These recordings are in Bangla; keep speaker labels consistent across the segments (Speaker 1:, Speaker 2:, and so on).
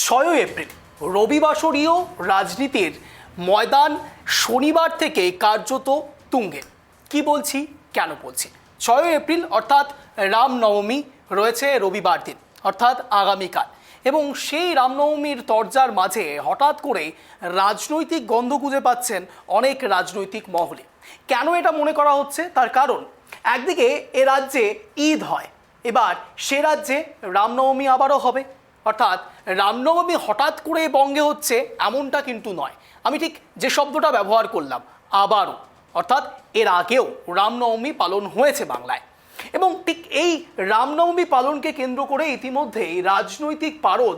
Speaker 1: 6 এপ্রিল রবিবাসরীয় রাজনীতির ময়দান শনিবার থেকে কার্যত তুঙ্গে। কি বলছি, কেন বলছি? 6 এপ্রিল অর্থাৎ রামনবমী রয়েছে রবিবার দিন, অর্থাৎ আগামীকাল, এবং সেই রামনবমীর তরজার মাঝে হঠাৎ করে রাজনৈতিক গন্ধ খুঁজে পাচ্ছেন অনেক রাজনৈতিক মহলে। কেন এটা মনে করা হচ্ছে? তার কারণ, একদিকে এ রাজ্যে ঈদ হয়, এবার সে রাজ্যে রামনবমী আবারও হবে। অর্থাৎ রামনবমী হঠাৎ করে বঙ্গে হচ্ছে এমনটা কিন্তু নয়। আমি ঠিক যে শব্দটা ব্যবহার করলাম, আবারও, অর্থাৎ এর আগেও রামনবমী পালন হয়েছে বাংলায়। এবং ঠিক এই রামনবমী পালনকে কেন্দ্র করে ইতিমধ্যেই রাজনৈতিক পারদ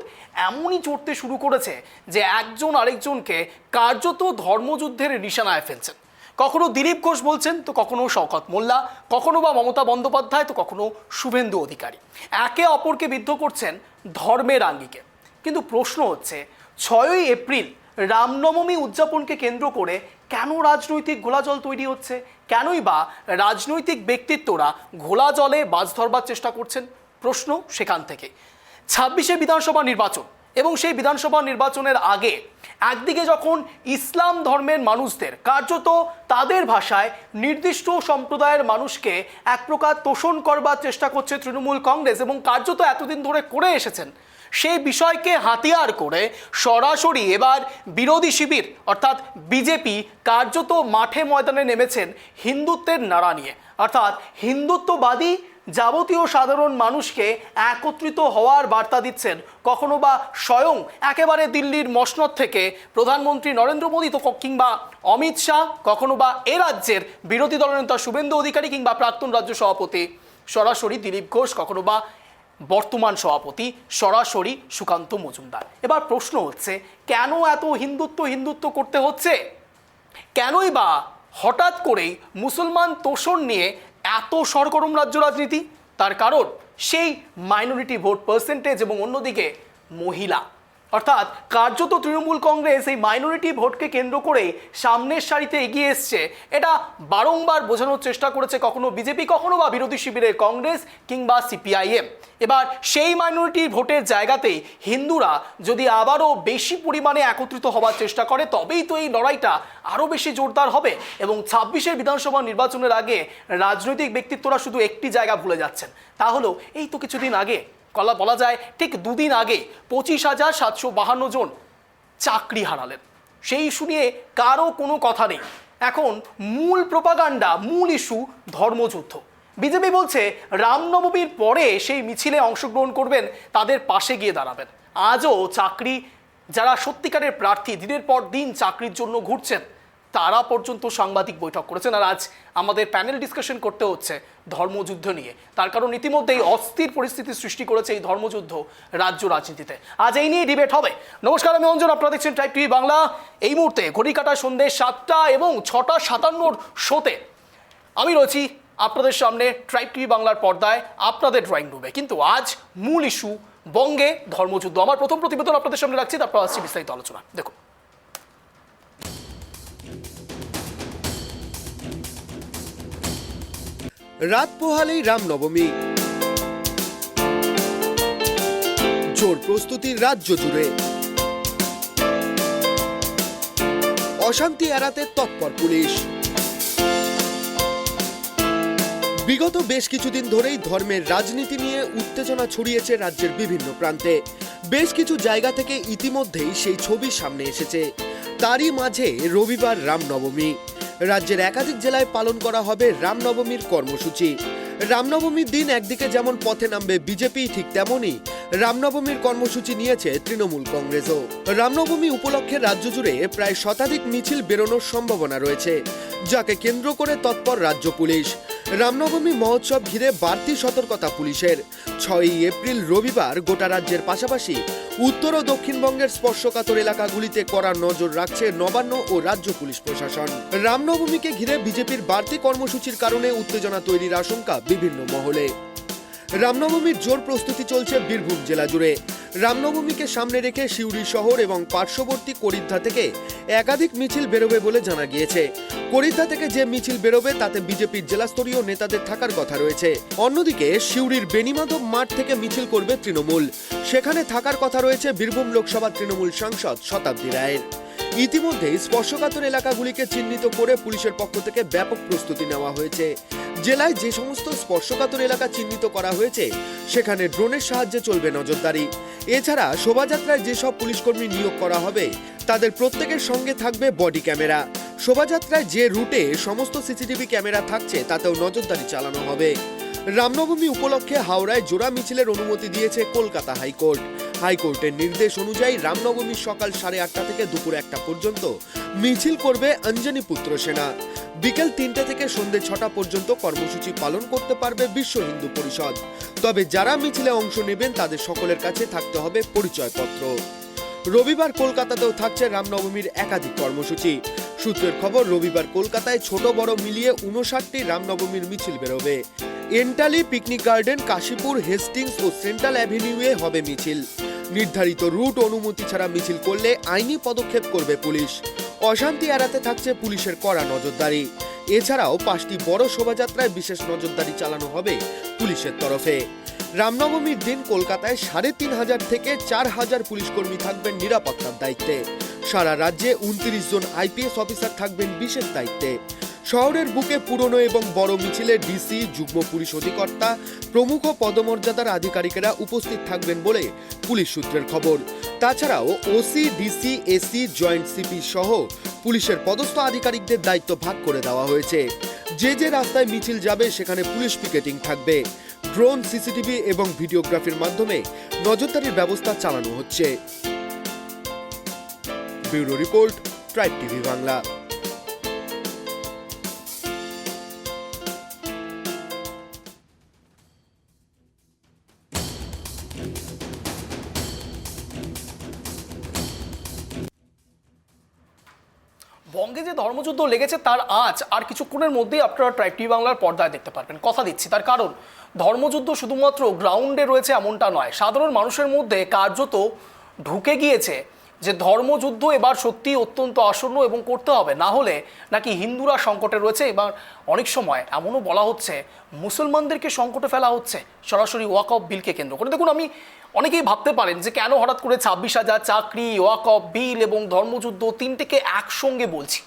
Speaker 1: এমনই চড়তে শুরু করেছে যে একজন আরেকজনকে কার্যত ধর্মযুদ্ধের নিশানায় ফেলছেন। কখনো দিলীপ ঘোষ বলছেন, তো কখনো শওকত মোল্লা, কখনো বা মমতা বন্দ্যোপাধ্যায়, তো কখনো শুভেন্দু অধিকারী। একে অপরকে বিদ্ধ করছেন ধর্মের আঙ্গিকে। কিন্তু প্রশ্ন হচ্ছে, 6 এপ্রিল রামনবমী উদযাপনকে কেন্দ্র করে কেন রাজনৈতিক ঘোলাজল তৈরি হচ্ছে? কেনই বা রাজনৈতিক ব্যক্তিত্বরা ঘোলা জলে বাজ ধরবার চেষ্টা করছেন? প্রশ্ন সেখান থেকে। 26শে বিধানসভা নির্বাচন, এবং সেই বিধানসভা নির্বাচনের আগে একদিকে যখন ইসলাম ধর্মের মানুষদের কার্যত তাদের ভাষায় নির্দিষ্ট সম্প্রদায়ের মানুষকে এক প্রকার তোষণ করবার চেষ্টা করছে তৃণমূল কংগ্রেস, এবং কার্যত এতদিন ধরে করে এসেছেন, সেই বিষয়কে হাতিয়ার করে সরাসরি এবার বিরোধী শিবির অর্থাৎ বিজেপি কার্যত মাঠে ময়দানে নেমেছেন হিন্দুত্বের নাড়া নিয়ে। অর্থাৎ হিন্দুত্ববাদী যাবতীয় সাধারণ মানুষকে একত্রিত হওয়ার বার্তা দিচ্ছেন, কখনো বা স্বয়ং একেবারে দিল্লির মসনদ থেকে প্রধানমন্ত্রী নরেন্দ্র মোদী, তো কিংবা অমিত শাহ, কখনো বা এ রাজ্যের বিরোধী দলনেতা শুভেন্দু অধিকারী, কিংবা প্রাক্তন রাজ্য সভাপতি সরাসরি দিলীপ ঘোষ, কখনো বা বর্তমান সভাপতি সরাসরি সুকান্ত মজুমদার। এবার প্রশ্ন হচ্ছে, কেন এত হিন্দুত্ব করতে হচ্ছে? কেনই বা হঠাৎ করেই মুসলমান তোষণ নিয়ে এত সরগরম রাজ্য রাজনীতি? তার কারণ সেই মাইনরিটি ভোট পার্সেন্টেজ, এবং অন্যদিকে মহিলা। অর্থাৎ কার্যত তৃণমূল কংগ্রেস এই মাইনরিটি ভোটকে কেন্দ্র করে সামনের সারিতে এগিয়ে এসছে। এটা বারংবার বোঝানোর চেষ্টা করেছে কখনো বিজেপি, কখনো বা বিরোধী শিবিরের কংগ্রেস কিংবা সিপিআইএম। এবার সেই মাইনরিটি ভোটের জায়গাতেই হিন্দুরা যদি আবারও বেশি পরিমাণে একত্রিত হওয়ার চেষ্টা করে, তবেই তো এই লড়াইটা আরও বেশি জোরদার হবে। এবং 26শে বিধানসভা নির্বাচনের আগে রাজনৈতিক ব্যক্তিত্বরা শুধু একটি জায়গা ভুলে যাচ্ছেন, তা হলো এই তো কিছুদিন আগে, বলা যায় ঠিক দুদিন আগে 25,752 জন চাকরি হারালেন। সেই ইস্যু নিয়ে কারো কোনো কথা নেই। এখন মূল প্রোপাগান্ডা, মূল ইস্যু ধর্মযুদ্ধ। বিজেপি বলছে রামনবমীর পরে সেই মিছিলে অংশগ্রহণ করবেন, তাদের পাশে গিয়ে দাঁড়াবেন। আজও চাকরি যারা সত্যিকারের প্রার্থী, দিনের পর দিন চাকরির জন্য ঘুরছেন, তারা পর্যন্ত সাংবাদিক বৈঠক করেছেন। আর আজ আমাদের প্যানেল ডিসকাশন করতে হচ্ছে ধর্মযুদ্ধ নিয়ে। তার কারণ ইতিমধ্যেই অস্থির পরিস্থিতি সৃষ্টি করেছে এই ধর্মযুদ্ধ রাজ্য রাজনীতিতে। আজ এই নিয়ে ডিবেট হবে। নমস্কার, আমি অঞ্জন, আপনারা দেখছেন ট্রাইব টিভি বাংলা। এই মুহূর্তে ঘড়ি কাটা সন্ধ্যে 7টা এবং 6:57 শোতে আমি রয়েছি আপনাদের সামনে ট্রাইব টিভি বাংলার পর্দায়, আপনাদের ড্রয়িং রুমে। কিন্তু আজ মূল ইস্যু বঙ্গে ধর্মযুদ্ধ। আমার প্রথম প্রতিবেদন আপনাদের সামনে রাখছি, তারপর আসছি বিস্তারিত আলোচনা। দেখুন,
Speaker 2: রাত পোহালেই রামনবমী, জোর প্রস্তুতির রাজ্য জুড়ে, অশান্তি এড়াতে তৎপর পুলিশ। বিগত বেশ কিছুদিন ধরেই ধর্মের রাজনীতি নিয়ে উত্তেজনা ছড়িয়েছে রাজ্যের বিভিন্ন প্রান্তে। বেশ কিছু জায়গা থেকে ইতিমধ্যেই সেই ছবি সামনে এসেছে। তারই মাঝে রবিবার রামনবমী। রাজ্যের একাধিক জেলায় পালন করা হবে রামনবমীর কর্মসূচি। রামনবমীর দিন একদিকে যেমন পথে নামবে বিজেপি, ঠিক তেমনই রামনবমীর কর্মসূচি নিয়েছে তৃণমূল কংগ্রেসও। রামনবমী উপলক্ষে রাজ্য জুড়ে প্রায় শতাধিক মিছিল বেরোনোর সম্ভাবনা রয়েছে, যাকে কেন্দ্র করে তৎপর রাজ্য পুলিশ। রামনবমী মহোৎসব ঘিরে বাড়তি সতর্কতা পুলিশের। 6 এপ্রিল রবিবার গোটা রাজ্যের পাশাপাশি উত্তর ও দক্ষিণবঙ্গের স্পর্শকাতর এলাকাগুলিতে কড়া নজর রাখছে নবান্ন ও রাজ্য পুলিশ প্রশাসন। রামনবমীকে ঘিরে বিজেপির বাড়তি কর্মসূচির কারণে উত্তেজনা তৈরির আশঙ্কা বিভিন্ন মহলে। রামনবমীর জোর প্রস্তুতি চলছে বীরভূম জেলা জুড়ে। রামনবমীকে সামনে রেখে সিউড়ি শহর এবং পার্শ্ববর্তী করিদ্ধা থেকে একাধিক মিছিল বেরোবে বলে জানা গিয়েছে। করিদ্ধা থেকে যে মিছিল বেরোবে তাতে বিজেপির জেলাস্তরীয় নেতাদের থাকার কথা রয়েছে। অন্যদিকে সিউড়ির বেনিমাধব মাঠ থেকে মিছিল করবে তৃণমূল, সেখানে থাকার কথা রয়েছে বীরভূম লোকসভা তৃণমূল সাংসদ শতাব্দী রায়ের। ইতিমধ্যেই স্পর্শকাতর এলাকাগুলিকে চিহ্নিত করে পুলিশের পক্ষ থেকে ব্যাপক প্রস্তুতি নেওয়া হয়েছে। জেলায় যে সমস্ত স্পর্শকাতর এলাকা চিহ্নিত করা হয়েছে সেখানে ড্রোনের সাহায্যে চলবে নজরদারি। এছাড়া শোভাযাত্রায় যেসব পুলিশকর্মী নিয়োগ করা হবে তাদের প্রত্যেকের সঙ্গে থাকবে বডি ক্যামেরা। শোভাযাত্রায় যে রুটে সমস্ত সিসিটিভি ক্যামেরা থাকছে তাতেও নজরদারি চালানো হবে। রামনবমী উপলক্ষে হাওড়ায় জোড়া মিছিলের অনুমতি দিয়েছে কলকাতা হাইকোর্ট। হাইকোর্টের নির্দেশ অনুযায়ী রামনবমীর সকাল 8:30 থেকে দুপুর 1টা পর্যন্ত মিছিল করবে অঞ্জনী পুত্র সেনা। বিকেল 3টে থেকে সন্ধ্যে 6টা পর্যন্ত কর্মসূচি পালন করতে পারবে বিশ্ব হিন্দু পরিষদ। তবে যারা মিছিলে অংশ নেবেন তাদের সকলের কাছে থাকতে হবে পরিচয়পত্র। রবিবার কলকাতাতেও থাকছে রামনবমীর একাধিক কর্মসূচি। সূত্রের খবর, রবিবার কলকাতায় ছোট বড় মিলিয়ে 59টি রামনবমীর মিছিল বেরোবে। Entally, picnic garden, Kashipur, Hastings ও সেন্ট্রাল অ্যাভিনিউয়ে হবে মিছিল। নির্ধারিত রুট অনুমতি ছাড়া মিছিল করলে আইনি পদক্ষেপ করবে পুলিশ। অশান্তি এড়াতে থাকছে পুলিশের কড়া নজরদারি। এছাড়াও 5টি বড় শোভাযাত্রায় বিশেষ নজরদারি চালানো হবে পুলিশের তরফে। রামনবমীর দিন কলকাতায় 3500 থেকে 4000 পুলিশকর্মী থাকবেন নিরাপত্তার দায়িত্বে। সারা রাজ্যে 29 জন আইপিএস অফিসার থাকবেন বিশেষ দায়িত্বে। শহরের বুকে পুরনো এবং বড় মিছিলে ডিসি, যুগ্ম পুলিশ অধিকর্তা প্রমুখ পদমর্যাদার আধিকারিকেরা উপস্থিত থাকবেন বলে পুলিশ সূত্রের খবর। তাছাড়াও OC, DC, AC, joint CP সহ পুলিশের পদস্থ আধিকারিকদের দায়িত্ব ভাগ করে দেওয়া হয়েছে। যে যে রাস্তায় মিছিল যাবে সেখানে পুলিশ পিকেটিং থাকবে। ড্রোন, সিসিটিভি এবং ভিডিওগ্রাফির মাধ্যমে নজরদারির ব্যবস্থা চালানো হচ্ছে। Bureau report, tribe TV Bangla.
Speaker 1: বঙ্গে যে ধর্মযুদ্ধ লেগেছে তার আজ আর কিছুক্ষণের মধ্যেই আপনারা ট্রাইব টিভি বাংলার পর্দায় দেখতে পারবেন। কথা দিচ্ছি, তার কারণ ধর্মযুদ্ধ শুধুমাত্র গ্রাউন্ডে রয়েছে এমনটা নয়, সাধারণ মানুষের মধ্যে কার্যত ঢুকে গিয়েছে যে ধর্মযুদ্ধ এবার সত্যি অত্যন্ত আসন্ন এবং করতে হবে, না হলে নাকি হিন্দুরা সংকটে রয়েছে। এবার অনেক সময় এমনও বলা হচ্ছে মুসলমানদেরকে সংকটে ফেলা হচ্ছে সরাসরি ওয়াকফ বিলকে কেন্দ্র করে। দেখুন, অনেকেই ভাবতে পারেন যে কেন হঠাৎ করে 26,000 চাকরি, ওয়াকফ বিল এবং ধর্মযুদ্ধ তিনটেকে একসঙ্গে বলছি,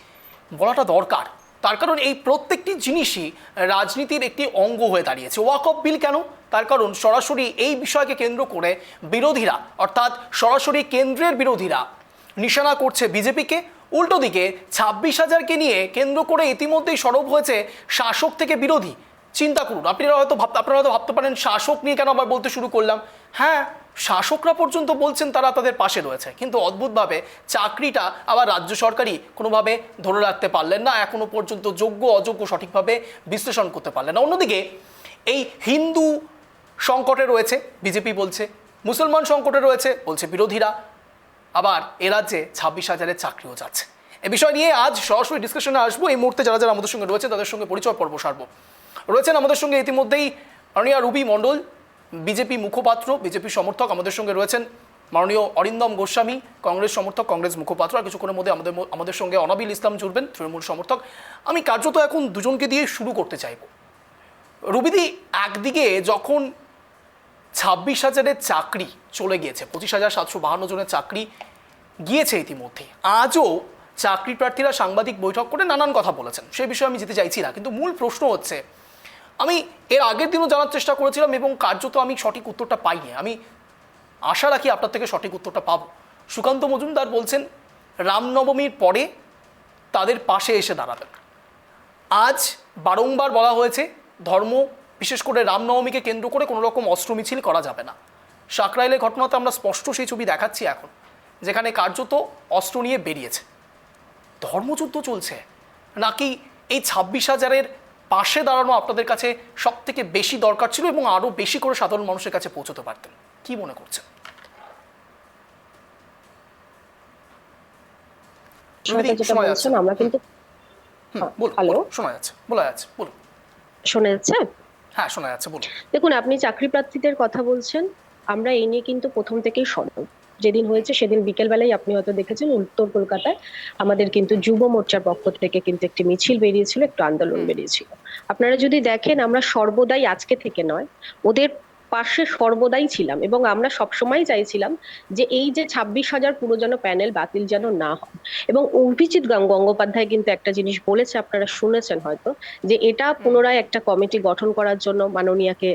Speaker 1: বলাটা দরকার। তার কারণ এই প্রত্যেকটি জিনিসই রাজনীতির একটি অঙ্গ হয়ে দাঁড়িয়েছে। ওয়াকফ বিল কেন? তার কারণ সরাসরি এই বিষয়কে কেন্দ্র করে বিরোধীরা, অর্থাৎ সরাসরি কেন্দ্রের বিরোধীরা নিশানা করছে বিজেপিকে। উল্টো দিকে 26,000কে নিয়ে কেন্দ্র করে ইতিমধ্যেই সরব হয়েছে শাসক থেকে বিরোধী। চিন্তা করুন, আপনারা হয়তো ভাবতে পারেন শাসক নিয়ে কেন আবার বলতে শুরু করলাম। হ্যাঁ, শাসকরা পর্যন্ত বলছেন তারা তাদের পাশে রয়েছে, কিন্তু অদ্ভুতভাবে চাকরিটা আবার রাজ্য সরকারই কোনোভাবে ধরে রাখতে পারলেন না, এখনো পর্যন্ত যোগ্য অযোগ্য সঠিকভাবে বিশ্লেষণ করতে পারলেন না। অন্যদিকে এই হিন্দু সংকটে রয়েছে বিজেপি বলছে, মুসলমান সংকটে রয়েছে বলছে বিরোধীরা, আবার এ রাজ্যে 26,000-এর চাকরিও যাচ্ছে। এ বিষয় নিয়ে আজ সরাসরি ডিসকাশনে আসবো। এই মুহূর্তে যারা যারা আমাদের সঙ্গে রয়েছে তাদের সঙ্গে পরিচয় পর্ব সারবো। রয়েছেন আমাদের সঙ্গে ইতিমধ্যেই মাননীয় রুবি মণ্ডল, বিজেপি মুখপাত্র, বিজেপি সমর্থক। আমাদের সঙ্গে রয়েছেন মাননীয় অরিন্দম গোস্বামী, কংগ্রেস সমর্থক, কংগ্রেস মুখপাত্র। আর কিছুক্ষণের মধ্যে আমাদের সঙ্গে অনাবিল ইসলাম জুড়বেন, তৃণমূল সমর্থক। আমি কার্যত এখন দুজনকে দিয়ে শুরু করতে চাইব। রুবিদি, একদিকে যখন 26,000-এর চাকরি চলে গিয়েছে, 25,752 জনের চাকরি গিয়েছে ইতিমধ্যে, আজও চাকরি প্রার্থীরা সাংবাদিক বৈঠক করে নানান কথা বলেছেন, সেই বিষয়ে আমি যেতে চাইছি না। কিন্তু মূল প্রশ্ন হচ্ছে, আমি এর আগের দিনও জানার চেষ্টা করেছিলাম এবং কার্যত আমি সঠিক উত্তরটা পাইনি। আমি আশা রাখি আপনার থেকে সঠিক উত্তরটা পাবো। সুকান্ত মজুমদার বলছেন রামনবমীর পরে তাদের পাশে এসে দাঁড়াবেন। আজ বারংবার বলা হয়েছে ধর্ম, বিশেষ করে রামনবমীকে কেন্দ্র করে কোনো রকম অস্ত্র মিছিল করা যাবে না। সাকরাইলের ঘটনাতে আমরা স্পষ্ট সেই ছবি দেখাচ্ছি এখন, যেখানে কার্যত অস্ত্র নিয়ে বেরিয়েছে। ধর্মযুদ্ধ চলছে নাকি এই 26,000-এর পাশে দাঁড়ানো আপনাদের কাছে সব থেকে বেশি দরকার ছিল এবং আরো বেশি করে সাধারণ মানুষের কাছে পৌঁছতে পারতেন? কি মনে করছেন?
Speaker 3: আমরা কিন্তু
Speaker 1: হ্যালো, শোনা যাচ্ছে, বলা যাচ্ছে, বলুন।
Speaker 3: শোনা যাচ্ছে?
Speaker 1: হ্যাঁ, শোনা যাচ্ছে, বলুন।
Speaker 3: দেখুন, আপনি চাকরি প্রার্থীদের কথা বলছেন। আমরা এই নিয়ে কিন্তু প্রথম থেকেই সরব। যেদিন হয়েছে সেদিন বিকেল বেলায় আপনি হয়তো দেখেছেন উত্তর কলকাতায় আমাদের কিন্তু যুব মোর্চার পক্ষ থেকে কিন্তু একটি মিছিল বেরিয়েছিল, একটু আন্দোলন
Speaker 1: হুম।
Speaker 3: বেরিয়েছিল। আপনারা যদি দেখেন, আমরা সর্বদাই, আজকে থেকে নয়, ওদের পাশে সর্বদাই ছিলাম, এবং আমরা সবসময় চাইছিলাম যে এই যে 26,000 পুরো প্যানেল বাতিল যেন না হয়। এবং অভিজিৎ গঙ্গোপাধ্যায় কিন্তু একটা জিনিস বলেছে, আপনারা শুনেছেন হয়তো, যে এটা
Speaker 1: হুম।
Speaker 3: পুনরায় একটা কমিটি গঠন করার জন্য মাননীয়াকে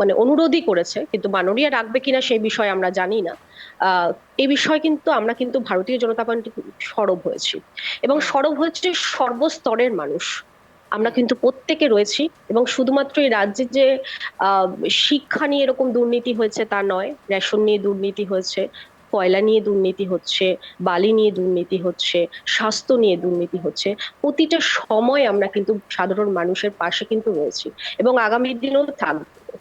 Speaker 3: মানে অনুরোধই করেছে, কিন্তু মাননীয়া রাখবে কিনা সেই বিষয়ে আমরা জানি না। আহ এই বিষয়ে কিন্তু আমরা কিন্তু ভারতীয় জনতা পার্টি সরব হয়েছি, এবং
Speaker 1: হুম।
Speaker 3: সরব হয়েছে সর্বস্তরের মানুষ। আমরা
Speaker 1: হুম।
Speaker 3: কিন্তু প্রত্যেকে রয়েছি, এবং শুধুমাত্র এই রাজ্যে যে আহ শিক্ষা নিয়ে এরকম দুর্নীতি হয়েছে তা নয়, রেশন নিয়ে দুর্নীতি হয়েছে, কয়লা নিয়ে দুর্নীতি হচ্ছে, বালি নিয়ে দুর্নীতি হচ্ছে, স্বাস্থ্য নিয়ে দুর্নীতি হচ্ছে। প্রতিটা সময় আমরা কিন্তু সাধারণ মানুষের পাশে কিন্তু রয়েছি, এবং আগামী দিনেও থাকবো।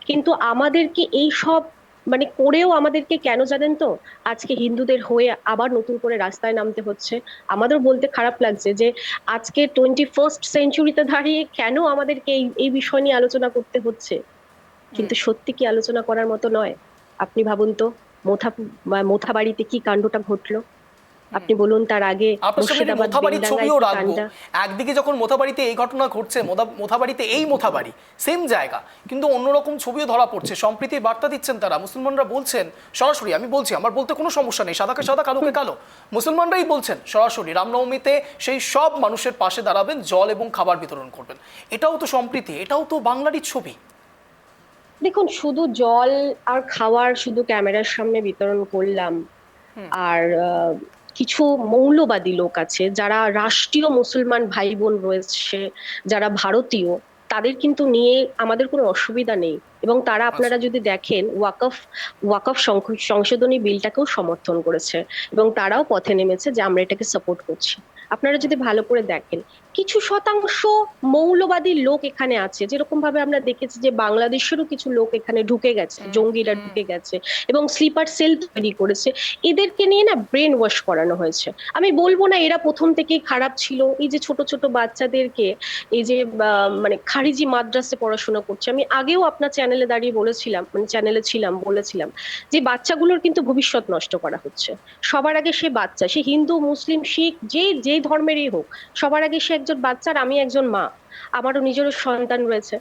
Speaker 3: কিন্তু আমাদেরকে এই সব মানে করেও আমাদেরকে কেন জানেন তো আজকে হিন্দুদের হয়ে আবার নতুন করে রাস্তায় নামতে হচ্ছে? আমাদের বলতে খারাপ লাগছে যে আজকে 21st সেঞ্চুরিতে দাঁড়িয়ে কেন আমাদেরকে এই এই বিষয় নিয়ে আলোচনা করতে হচ্ছে।
Speaker 1: হুম।
Speaker 3: কিন্তু সত্যি কি আলোচনা করার মতো নয়? আপনি ভাবুন তো, মোথা মোথাবাড়িতে কি কাণ্ডটা ঘটলো।
Speaker 1: হুম।
Speaker 3: আপনি বলুন, তার আগে
Speaker 1: আপনার সামনে একটি
Speaker 3: মুর্শিদাবাদ
Speaker 1: মোথাবাড়ির
Speaker 3: বেলডাঙ্গায়
Speaker 1: ছবিও
Speaker 3: কি
Speaker 1: রাখবো।
Speaker 3: কাণ্ডা।
Speaker 1: একদিকে যখন মোথাবাড়িতে এই ঘটনা ঘটছে, মোথাবাড়িতে এই মোথাবাড়ি সেম জায়গা, কিন্তু অন্যরকম ছবিও ধরা পড়ছে। সম্প্রীতির বার্তা দিচ্ছেন তারা, মুসলমানরা বলছেন সরাসরি, আমি বলছি আমার বলতে কোনো সমস্যা নেই, সাদাকে সাদা কালোকে কালো, মুসলমানরাই বলছেন সরাসরি রামনবমীতে সেই সব মানুষের পাশে দাঁড়াবেন, জল এবং খাবার বিতরণ করবেন। এটাও তো সম্প্রীতি, এটাও তো বাংলারই ছবি।
Speaker 3: দেখুন, শুধু জল আর খাওয়ার শুধু ক্যামেরার সামনে বিতরণ করলাম,
Speaker 1: হুম।
Speaker 3: আর কিছু মৌলবাদী লোক আছে যারা রাষ্ট্রীয় মুসলমান ভাই বোন রয়েছে, যারা ভারতীয়, তাদের কিন্তু নিয়ে আমাদের কোনো অসুবিধা নেই। এবং তারা,
Speaker 1: আচ্ছা।
Speaker 3: আপনারা যদি দেখেন, ওয়াকফ ওয়াকফ সংশোধনী বিলটাকেও সমর্থন করেছে, এবং তারাও পথে নেমেছে যে আমরা এটাকে সাপোর্ট করছি। আপনারা
Speaker 1: হুম।
Speaker 3: যদি ভালো করে দেখেন, কিছু শতাংশ মৌলবাদী লোক এখানে আছে, যেরকম ভাবে আমরা দেখেছি যে বাংলাদেশেরও কিছু লোক এখানে ঢুকে গেছে,
Speaker 1: হুম।
Speaker 3: জঙ্গিরা
Speaker 1: হুম।
Speaker 3: ঢুকে গেছে এবং স্লিপার সেল তৈরি করেছে। এদেরকে নিয়ে না ব্রেন ওয়াশ করানো হয়েছে। আমি বলবো না এরা প্রথম থেকেই খারাপ ছিল। এই যে ছোট ছোট বাচ্চাদেরকে, এই যে মানে খারিজি মাদ্রাসে পড়াশোনা করছে, আমি আগেও আপনার চ্যানেলে দাঁড়িয়ে বলেছিলাম, মানে চ্যানেলে ছিলাম, বলেছিলাম যে বাচ্চাগুলোর কিন্তু ভবিষ্যৎ নষ্ট করা হচ্ছে। সবার আগে সে বাচ্চা, সে হিন্দু মুসলিম শিখ যে যে ধর্মেরই হোক, সবার আগে সে একজন বাচ্চা। আর আমি একজন মা, আমারও নিজেরও সন্তান রয়েছে।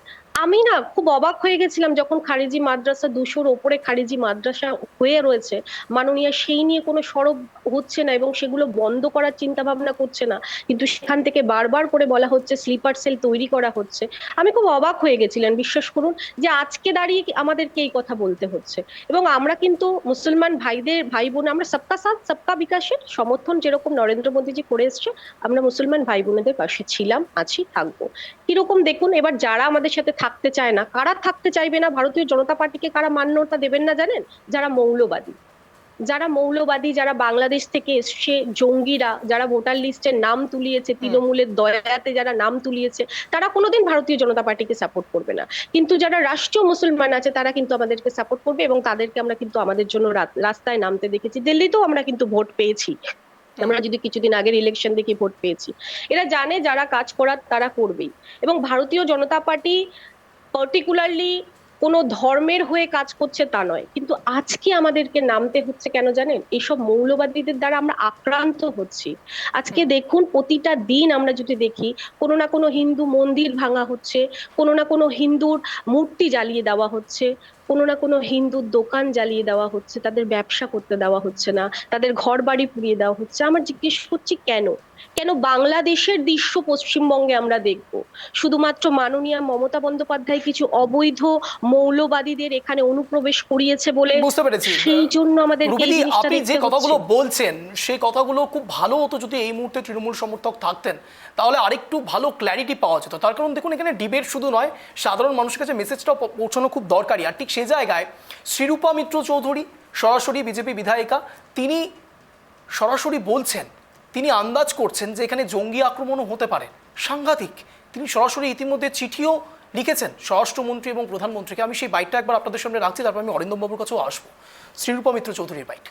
Speaker 3: আমি না খুব অবাক হয়ে গেছিলাম যখন খারিজি মাদ্রাসা, 200-র ওপরে খারিজি মাদ্রাসা হয়ে রয়েছে, মাননীয়া সেই নিয়ে কোনো সরব হচ্ছে না এবং সেগুলো বন্ধ করার চিন্তা ভাবনা করছে না, কিন্তু সেখান থেকে বারবার করে বলা হচ্ছে স্লিপার সেল তৈরি করা হচ্ছে। আমি খুব অবাক হয়ে গেছিলাম, বিশ্বাস করুন, যে আজকে দাঁড়িয়ে আমাদেরকে এই কথা বলতে হচ্ছে। এবং আমরা কিন্তু মুসলমান ভাইদের, ভাই বোন, আমরা সবকা সাথ সবকা বিকাশের সমর্থন যেরকম নরেন্দ্র মোদীজি করে এসছে, আমরা মুসলমান ভাই বোনেদের পাশে ছিলাম, আছি, থাকবো। কিরকম দেখুন, এবার যারা আমাদের সাথে থাকতে চায় না, কারা থাকতে চাইবে না ভারতীয় জনতা পার্টিকে, কারা মান্যতা দেবেন না জানেন? যারা মৌলবাদী, যারা মৌলবাদী, যারা বাংলাদেশ থেকে এসছে, জঙ্গিরা, যারা ভোটার লিস্টের নাম তুলিয়েছে,
Speaker 1: হুম।
Speaker 3: তৃণমূলের দয়াতে যারা নাম তুলিয়েছে, তারা কোনোদিন ভারতীয় জনতা পার্টিকে সাপোর্ট করবে না। কিন্তু যারা রাষ্ট্রীয় মুসলমান আছে তারা কিন্তু আমাদেরকে সাপোর্ট করবে, এবং তাদেরকে আমরা কিন্তু আমাদের জন্য রাস্তায় নামতে দেখেছি। দিল্লিতেও আমরা কিন্তু ভোট পেয়েছি।
Speaker 1: হুম।
Speaker 3: আমরা যদি কিছুদিন আগের ইলেকশন দেখি, ভোট পেয়েছি। এরা জানে যারা কাজ করার তারা করবেই। এবং ভারতীয় জনতা পার্টি পার্টিকুলারলি কোনো ধর্মের হয়ে কাজ করছে তা নয়, কিন্তু আজকে আমাদেরকে নামতে হচ্ছে কেন জানেন? এইসব মৌলবাদীদের দ্বারা আমরা আক্রান্ত হচ্ছি। আজকে
Speaker 1: হুম।
Speaker 3: দেখুন, প্রতিটা দিন আমরা যদি দেখি, কোনো না কোনো হিন্দু মন্দির ভাঙা হচ্ছে, কোনো না কোনো হিন্দুর মূর্তি জ্বালিয়ে দেওয়া হচ্ছে, কোনো না কোনো হিন্দুর দোকান জ্বালিয়ে দেওয়া হচ্ছে, তাদের ব্যবসা করতে দেওয়া হচ্ছে না, তাদের ঘর বাড়ি পুড়িয়ে দেওয়া হচ্ছে। আমার জিজ্ঞেস করছি কেন? কেন বাংলাদেশের দৃশ্য পশ্চিমবঙ্গে আমরা দেখব? শুধুমাত্র মাননীয়া মমতা বন্দ্যোপাধ্যায় কিছু অবৈধ মৌলবাদীদের এখানে অনুপ্রবেশ করিয়েছে বলে
Speaker 1: বুঝতে পেরেছি।
Speaker 3: সেই জন্য আমাদেরকে এই
Speaker 1: রুবিদি,
Speaker 3: জিনিসটা
Speaker 1: আপনি যে
Speaker 3: দেখতে
Speaker 1: কথাগুলো
Speaker 3: হচ্ছে।
Speaker 1: বলছেন সেই কথাগুলো খুব ভালো হতো যদি এই মুহূর্তে তৃণমূল সমর্থক থাকতেন, তাহলে আরেকটু ভালো ক্ল্যারিটি পাওয়া যেত। তার কারণ দেখুন, এখানে ডিবেট শুধু নয়, সাধারণ মানুষের কাছে মেসেজটাও পৌঁছানো খুব দরকারি। আর ঠিক সেই জায়গায় শ্রীরূপা মিত্র চৌধুরী, সরাসরি বিজেপি বিধায়িকা, তিনি সরাসরি বলছেন, তিনি আন্দাজ করছেন যে এখানে জঙ্গি আক্রমণও হতে পারে। সাংঘাতিক। তিনি সরাসরি ইতিমধ্যে চিঠিও লিখেছেন স্বরাষ্ট্রমন্ত্রী এবং প্রধানমন্ত্রীকে। আমি সেই বাইকটা একবার আপনাদের সামনে রাখছি, তারপর আমি অরিন্দম বাবুর কাছেও আসবো। শ্রীরূপা মিত্র চৌধুরীর বাইক।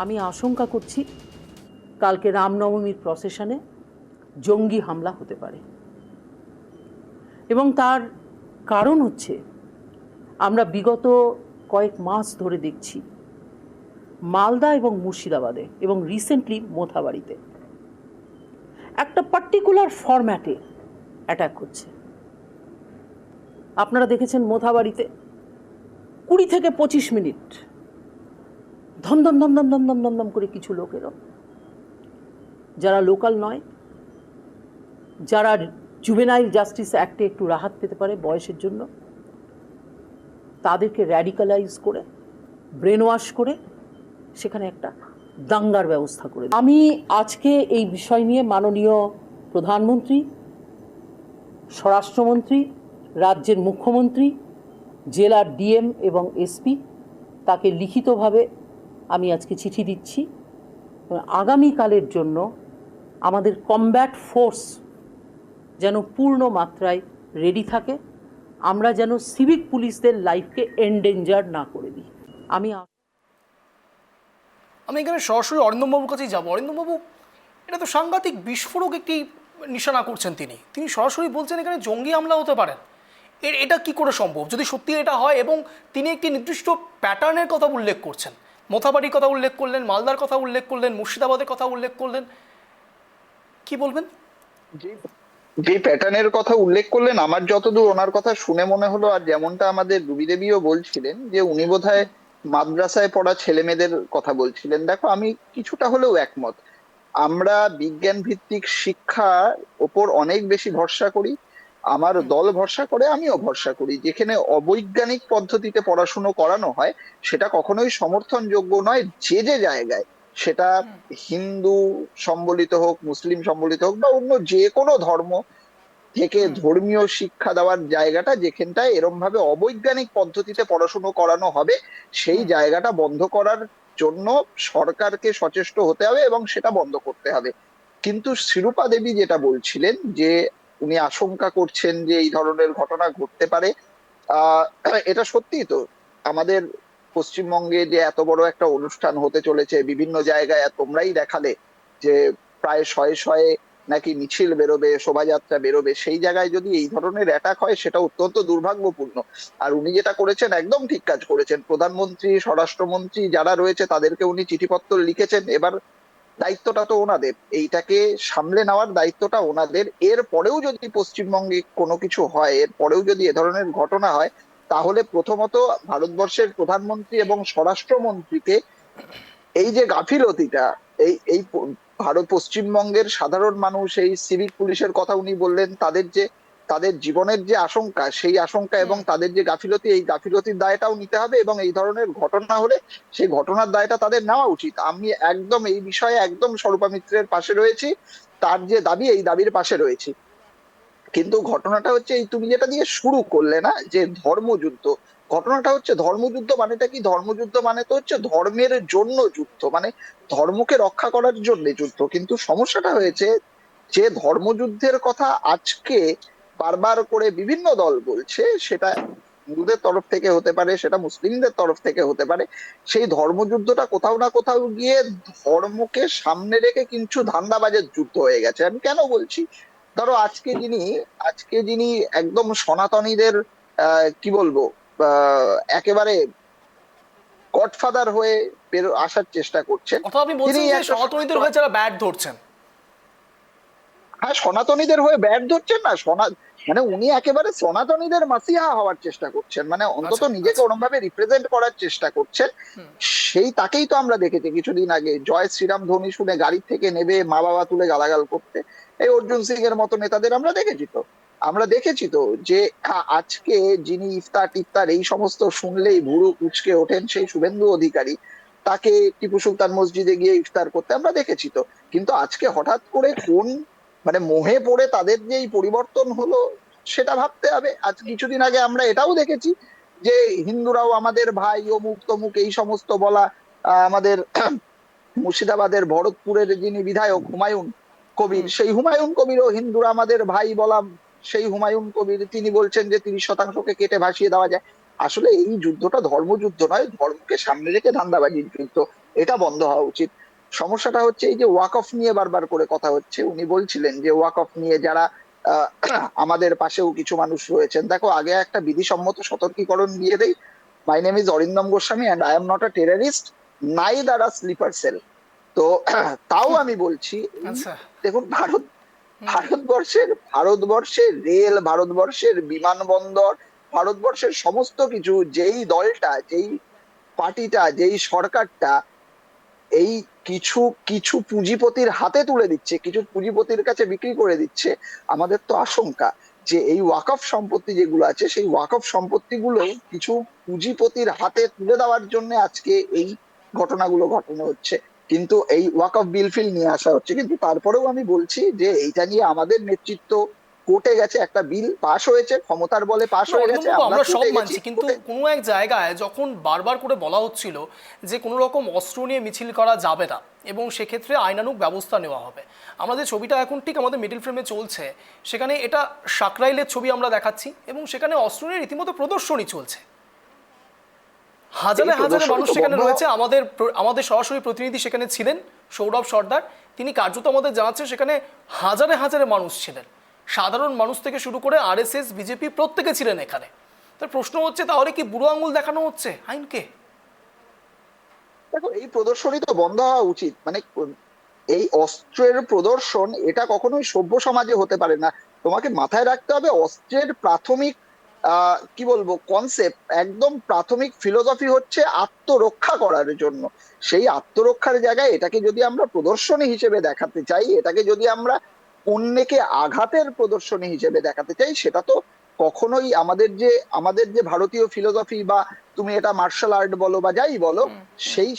Speaker 4: আমি আশঙ্কা করছি কালকে রামনবমীর প্রসেশনে জঙ্গি হামলা হতে পারে, এবং তার কারণ হচ্ছে আমরা বিগত কয়েক মাস ধরে দেখছি মালদা এবং মুর্শিদাবাদে এবং রিসেন্টলি মোথাবাড়িতে একটা পার্টিকুলার ফরম্যাটে অ্যাটাক হচ্ছে। আপনারা দেখেছেন মোথাবাড়িতে 20 থেকে 25 মিনিট ধম ধম ধম ধম ধম ধম ধম ধম করে কিছু লোকেরও, যারা লোকাল নয়, যারা জুভেনাইল জাস্টিস অ্যাক্টে একটু রাহাত পেতে পারে বয়সের জন্য, তাদেরকে র্যাডিক্যালাইজ করে ব্রেন ওয়াশ করে সেখানে একটা দাঙ্গার ব্যবস্থা করে। আমি আজকে এই বিষয় নিয়ে মাননীয় প্রধানমন্ত্রী, স্বরাষ্ট্রমন্ত্রী, রাজ্যের মুখ্যমন্ত্রী, জেলার ডিএম এবং এসপি তাকে লিখিতভাবে আমি আজকে চিঠি দিচ্ছি। আগামীকালের জন্য আমাদের কমব্যাট ফোর্স যেন পূর্ণ মাত্রায় রেডি থাকে, আমরা যেন সিভিক পুলিশদের লাইফকে এন্ডেঞ্জার না করে দিই। আমি
Speaker 1: এখানে সরাসরি অরিন্দমবাবুর কাছেই যাবো। অরিন্দমবাবু, এটা তো সাংঘাতিক বিস্ফোরক একটি নিশানা করছেন তিনি সরাসরি বলছেন এখানে জঙ্গি হামলা হতে পারেন। এটা কি করে সম্ভব যদি সত্যি এটা হয়? এবং তিনি একটি নির্দিষ্ট প্যাটার্নের কথা উল্লেখ করছেন, মোথাবাড়ির কথা উল্লেখ করলেন, মালদার কথা উল্লেখ করলেন, মুর্শিদাবাদের কথা উল্লেখ করলেন, কি বলবেন?
Speaker 5: যে প্যাটার্নের কথা উল্লেখ করলেন, আমার যতদূর ওনার কথা শুনে মনে হলো, আর যেমনটা আমাদের রুবি দেবীও বলছিলেন, যে উনি বোধহয় মাদ্রাসায় পড়া ছেলে মেয়েদের কথা বলছিলেন। দেখো, আমি কিছুটা হলেও একমত। আমরা বিজ্ঞান ভিত্তিক শিক্ষার ওপর অনেক বেশি ভরসা করি, আমার দল ভরসা করে, আমিও ভরসা করি। যেখানে অবৈজ্ঞানিক পদ্ধতিতে পড়াশুনো করানো হয় সেটা কখনোই সমর্থনযোগ্য নয়। যে জায়গায়, সেটা হিন্দু সম্বলিত হোক, মুসলিম সম্বলিত হোক, বা অন্য যে কোনো ধর্ম থেকে ধর্মীয় শিক্ষা দেওয়ার জায়গাটা যেখানটায় এরম ভাবে অবৈজ্ঞানিক পদ্ধতিতে পড়াশুনো করানো হবে, সেই জায়গাটা বন্ধ করার জন্য সরকারকে সচেষ্ট হতে হবে এবং সেটা বন্ধ করতে হবে। কিন্তু শিরূপা দেবী যেটা বলছিলেন, যে উনি আশঙ্কা করছেন যে এই ধরনের ঘটনা ঘটতে পারে, এটা সত্যি তো। আমাদের পশ্চিমবঙ্গে যে এত বড় একটা অনুষ্ঠান হতে চলেছে, বিভিন্ন জায়গায় তোমরাই দেখালে যে প্রায় শয়ে শয়ে নাকি মিছিল বেরোবে, শোভাযাত্রা বেরোবে, সেই জায়গায় যদি এই ধরনের অ্যাটাক হয় সেটা অত্যন্ত দুর্ভাগ্যপূর্ণ। আর উনি যেটা করেছেন একদম ঠিক কাজ করেছেন। প্রধানমন্ত্রী, স্বরাষ্ট্রমন্ত্রী যারা রয়েছে তাদেরকে উনি চিঠিপত্র লিখেছেন। এবার দায়িত্বটা তো ওনাদের, এইটাকে সামলে নেওয়ার দায়িত্বটা ওনাদের। এর পরেও যদি পশ্চিমবঙ্গে কোনো কিছু হয়, এর পরেও যদি এ ধরনের ঘটনা হয়, তাহলে প্রথমত ভারতবর্ষের প্রধানমন্ত্রী এবং স্বরাষ্ট্রমন্ত্রীকে এই যে গাফিলতিটা, এই পশ্চিমবঙ্গের সাধারণ মানুষ, এই সিভিক পুলিশের কথা উনি বললেন, তাদের জীবনের যে আশঙ্কা, সেই আশঙ্কা এবং তাদের যে গাফিলতি, এই গাফিলতির দায়টাও নিতে হবে। এবং এই ধরনের ঘটনা হলে সেই ঘটনার দায়টা তাদের নেওয়া উচিত। আমি একদম এই বিষয়ে একদম স্বরূপা মিত্রের পাশে রয়েছি, তার যে দাবি, এই দাবির পাশে রয়েছি। কিন্তু ঘটনাটা হচ্ছে, এই তুমি যেটা দিয়ে শুরু করলে না, যে ধর্মযুদ্ধ, ঘটনাটা হচ্ছে ধর্মযুদ্ধ মানেটা কি? ধর্মযুদ্ধ মানে তো হচ্ছে ধর্মের জন্য যুদ্ধ, মানে ধর্মকে রক্ষা করার জন্য যুদ্ধ। কিন্তু সমস্যাটা হয়েছে যে ধর্মযুদ্ধের কথা আজকে বারবার করে বিভিন্ন দল বলছে, সেটা হিন্দুদের তরফ থেকে হতে পারে, সেটা মুসলিমদের তরফ থেকে হতে পারে, সেই ধর্মযুদ্ধটা কোথাও না কোথাও গিয়ে ধর্মকে সামনে রেখে কিছু ধান্দাবাজের যুদ্ধ হয়ে গেছে। আমি কেন বলছি? ধরো, আজকে যিনি একদম সনাতনীদের কি বলবো, একেবারে গডফাদার হয়ে আসার চেষ্টা করছেন,
Speaker 1: আপনি বলছেন যে সনাতনীদের হয়ে যারা ব্যাট ধরছেন।
Speaker 5: হ্যাঁ, সনাতনীদের হয়ে ব্যাট ধরছেন না, মানে উনি একেবারে সনাতনীদের মাসিহা হওয়ার চেষ্টা করছেন, মানে অন্তত নিজেকে ওরকম ভাবে রিপ্রেজেন্ট করার চেষ্টা করছেন। সেই তাকেই তো আমরা দেখেছি কিছুদিন আগে জয় শ্রীরাম ধ্বনি শুনে গাড়ি থেকে নেবে মা বাবা তুলে গালাগাল করতে। এই অর্জুন সিং এর মতো নেতাদের আমরা দেখেছি তো যে আজকে যিনি ইফতার টিফতার এই সমস্ত শুনলেই ভুরু কুচকে ওঠেন, সেই শুভেন্দু অধিকারী, তাকে টিপু সুলতান মসজিদে গিয়ে ইফতার করতে আমরা দেখেছি তো। কিন্তু আজকে হঠাৎ করে কোন মানে মোহে পড়ে তাদের যে এই পরিবর্তন হলো, সেটা ভাবতে হবে। আজ কিছুদিন আগে আমরা এটাও দেখেছি যে হিন্দুরাও আমাদের ভাই, অমুক তমুক এই সমস্ত বলা। আমাদের মুর্শিদাবাদের ভরতপুরের যিনি বিধায়ক হুমায়ুন কবির, সেই হুমায়ুন কবিরও হিন্দুরা আমাদের ভাই বলা। সেই হুমায়ুন কবির তিনি বলছেন যে 30%কে কেটে ভাসিয়ে দেওয়া যায়। আসলে এই যুদ্ধটা ধর্মযুদ্ধ নয়, ধর্মকে সামনে রেখে ধান্দাবাজির যুদ্ধ। এটা বন্ধ হওয়া উচিত। সমস্যাটা হচ্ছে এই যে ওয়াকফ নিয়ে বারবার করে কথা হচ্ছে, উনি বলছিলেন যে ওয়াকফ নিয়ে যারা আহ, আমাদের পাশেও কিছু মানুষ রয়েছেন, দেখো আগে একটা বিধিসম্মত সতর্কীকরণ দিয়ে দেই, my name is Arindam Goswami and I am not a terrorist, neither a sleeper cell. তো তাও আমি বলছি,
Speaker 1: আচ্ছা।
Speaker 5: দেখুন ভারতবর্ষের রেল, ভারতবর্ষের বিমানবন্দর, ভারতবর্ষের সমস্ত কিছু, যেই দলটা, যেই পার্টিটা, যেই সরকারটা এই কিছু কিছু পুঁজিপতির হাতে তুলে দিচ্ছে, কিছু পুঁজিপতির কাছে বিক্রি করে দিচ্ছে, আমাদের তো আশঙ্কা যে এই ওয়াকফ সম্পত্তি যেগুলো আছে, সেই ওয়াকফ সম্পত্তিগুলো কিছু পুঁজিপতির হাতে তুলে দেওয়ার জন্য আজকে এই ঘটনাগুলো ঘটানো হচ্ছে। কিন্তু এই ওয়াকফ বিল ফিল নিয়ে আসা হচ্ছে, কিন্তু তারপরেও আমি বলছি যে এইটা নিয়ে আমাদের নেতৃত্ব কোর্টে গেছে, একটা বিল পাশ হয়েছে, ক্ষমতার বলে পাশ হয়ে গেছে,
Speaker 1: অরিন্দমবাবু, আমরা সব
Speaker 5: কোর্টে
Speaker 1: মানছি,
Speaker 5: গেছি,
Speaker 1: কিন্তু
Speaker 5: কোর্টে-
Speaker 1: কোনো এক জায়গায় যখন বারবার করে বলা হচ্ছিল যে কোনো রকম অস্ত্র নিয়ে মিছিল করা যাবে না এবং সেক্ষেত্রে আইনানুগ ব্যবস্থা নেওয়া হবে, আমাদের ছবিটা এখন ঠিক আমাদের মিডল ফ্রেমে চলছে, সেখানে এটা সাকরাইলের ছবি আমরা দেখাচ্ছি এবং সেখানে অস্ত্র নিয়ে রীতিমতো প্রদর্শনী চলছে, হাজারে
Speaker 5: এই
Speaker 1: হাজারে
Speaker 5: প্রদর্শনী
Speaker 1: মানুষ
Speaker 5: তো
Speaker 1: সেখানে
Speaker 5: বন্ধ-
Speaker 1: রয়েছে। আমাদের সরাসরি প্রতিনিধি সেখানে ছিলেন, সৌরভ সর্দার, তিনি কার্যত আমাদের জানাচ্ছেন সেখানে হাজারে হাজারে মানুষ ছিলেন, সাধারণ মানুষ থেকে শুরু করে আরএসএস, বিজেপি প্রত্যেকে ছিলেন এখানে। তার প্রশ্ন হচ্ছে, তাহলে কি বুড়ো আঙুল দেখানো হচ্ছে আইনকে?
Speaker 5: দেখো এই প্রদর্শনী তো বন্ধ হওয়া উচিত, মানে এই অস্ত্রের প্রদর্শন এটা কখনোই সভ্য সমাজে হতে পারে না। তোমাকে মাথায় রাখতে হবে অস্ত্রের প্রাথমিক কি বলবো কনসেপ্ট, একদম প্রাথমিক ফিলোসফি হচ্ছে আত্মরক্ষা করার জন্য। সেই আত্মরক্ষার জায়গায় এটাকে যদি আমরা প্রদর্শনী হিসেবে দেখাতে চাই, এটাকে যদি আমরা অন্যকে আঘাতের প্রদর্শনী হিসেবে দেখাতে চাই, সেটা তো কখনোই আমাদের যে ভারতীয় ফিলোসফি, বা তুমি এটা মার্শাল আর্ট বলো বা যাই বলো,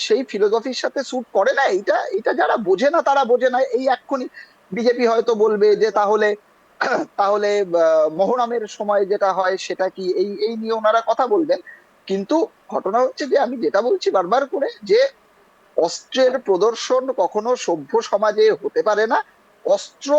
Speaker 5: সেই ফিলোসফির সাথে স্যুট করে না। এটা এটা যারা বোঝে না তারা বোঝে না। এই এক্ষুনি বিজেপি হয়তো বলবে যে তাহলে তাহলে মোহরমের সময় যেটা হয় সেটা কি, এই এই নিয়ে ওনারা কথা বলবেন। কিন্তু ঘটনা হচ্ছে যে আমি যেটা বলছি বারবার করে, যে অস্ত্রের প্রদর্শন কখনো সভ্য সমাজে হতে পারে না। অস্ত্র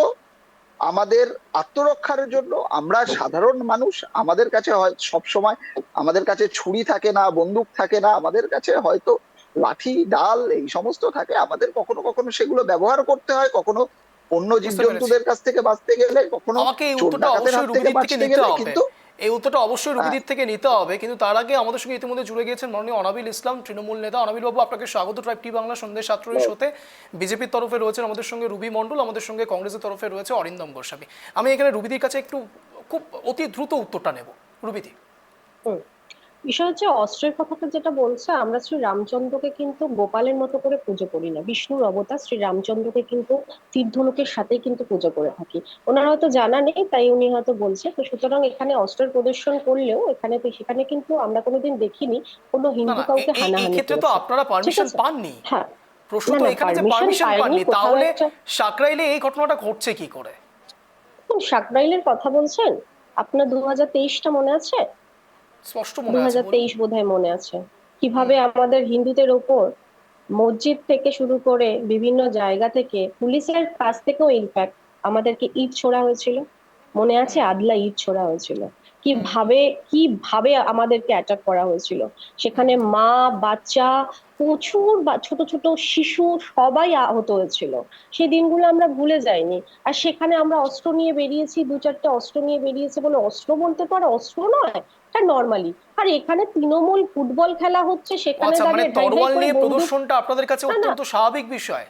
Speaker 5: আমাদের আত্মরক্ষার জন্য, আমরা সাধারণ মানুষ, আমাদের কাছে হয় সব সময় আমাদের কাছে ছুরি থাকে না, বন্দুক থাকে না, আমাদের কাছে হয়তো লাঠি ডাল এই সমস্ত থাকে, আমাদের কখনো কখনো সেগুলো ব্যবহার করতে হয়, কখনো অন্য জীবজন্তুদের কাছ থেকে বাঁচতে গেলে, কখনো
Speaker 1: আমাকে এই
Speaker 5: চোর
Speaker 1: উত্তরটা
Speaker 5: ডাকাতের
Speaker 1: অবশ্যই
Speaker 5: হাত থেকে
Speaker 1: রুবিদির থেকে
Speaker 5: বাঁচতে
Speaker 1: নিতে
Speaker 5: গেলে।
Speaker 1: হবে,
Speaker 5: কিন্তু
Speaker 1: এই উত্তরটা অবশ্যই রুবিদির থেকে নিতে হবে, কিন্তু তার আগে আমাদের সঙ্গে ইতিমধ্যে জুড়ে গিয়েছেন মাননীয় অনাবিল ইসলাম, তৃণমূল নেতা। অনাবিল বাবু, আপনাকে স্বাগত ট্রাইব টিভি বাংলা সন্ধ্যে 7টার শোতে। বিজেপির তরফে রয়েছেন আমাদের সঙ্গে রুবি মণ্ডল, আমাদের সঙ্গে কংগ্রেসের তরফে রয়েছে অরিন্দম গোস্বামী। আমি এখানে রুবিদির কাছে একটু খুব অতি দ্রুত উত্তরটা নেব। রুবিদি,
Speaker 3: হুম। বিষয় হচ্ছে অস্ত্রের কথাটা যেটা বলছে, আমরা শ্রী রামচন্দ্রকে কিন্তু গোপালের মতো করে পুজো করি না। বিষ্ণুর অবতার শ্রী রামচন্দ্রকে কিন্তু তীর্ধনুকের সাথেই কিন্তু পুজো করে থাকি। ওনার হয়তো জানা নেই, তাই উনি হয়তো বলছে। তো সুতরাং এখানে অস্ত্রের প্রদর্শন করলেও সেখানে কিন্তু আমরা কোনোদিন দেখিনি কোনো
Speaker 1: না
Speaker 3: হিন্দু
Speaker 1: না,
Speaker 3: কাউকে
Speaker 1: এই
Speaker 3: হানাহানি
Speaker 1: ক্ষেত্রে তো
Speaker 3: করেছে।
Speaker 1: আপনারা
Speaker 3: ঠিক
Speaker 1: পারমিশন
Speaker 3: আছে,
Speaker 1: পাননি।
Speaker 3: হ্যাঁ।
Speaker 1: প্রশ্ন
Speaker 3: না
Speaker 1: তো
Speaker 3: না,
Speaker 1: এখানে যে
Speaker 3: পারমিশন
Speaker 1: পারমিশন
Speaker 3: পাইনি
Speaker 1: পাননি,
Speaker 3: কোথাও
Speaker 1: তাহলে
Speaker 3: একটা।
Speaker 1: সাকরাইলে এই ঘটনাটা ঘটছে কি করে?
Speaker 3: কোন সাকরাইলের কথা বলছেন? আপনার 2023টা মনে আছে?
Speaker 1: স্পষ্ট
Speaker 3: দু
Speaker 1: মনে আছে,
Speaker 3: হাজার
Speaker 1: বলুন।
Speaker 3: তেইশ বোধহয় মনে আছে, কিভাবে আমাদের হিন্দুদের ওপর মসজিদ থেকে শুরু করে বিভিন্ন জায়গা থেকে, পুলিশের কাছ থেকেও ইনফ্যাক্ট আমাদেরকে ইট ছোড়া হয়েছিল। মনে আছে? আদলা ইট ছোড়া হয়েছিল। কিভাবে কিভাবে আমাদেরকে অ্যাটাক করা হয়েছিল। সেখানে মা, বাচ্চা, প্রচুর ছোট ছোট শিশু সবাই আহত হয়েছিল। সেই দিনগুলো আমরা ভুলে যাইনি। আর সেখানে আমরা অস্ত্র নিয়ে বেরিয়েছি, 2-4টে অস্ত্র নিয়ে বেরিয়েছে বলে অস্ত্র বলতে তো আর অস্ত্র নয়, এটা নর্মালি। আর এখানে তৃণমূল ফুটবল খেলা হচ্ছে, সেখানে
Speaker 1: আচ্ছা, মানে
Speaker 3: দাঁড়িয়ে ঢাই ঢাই
Speaker 1: তরোয়াল
Speaker 3: করে
Speaker 1: নিয়ে
Speaker 3: বন্দুক।
Speaker 1: প্রদর্শনটা আপনাদের কাছে
Speaker 3: না না,
Speaker 1: অত্যন্ত স্বাভাবিক বিষয়।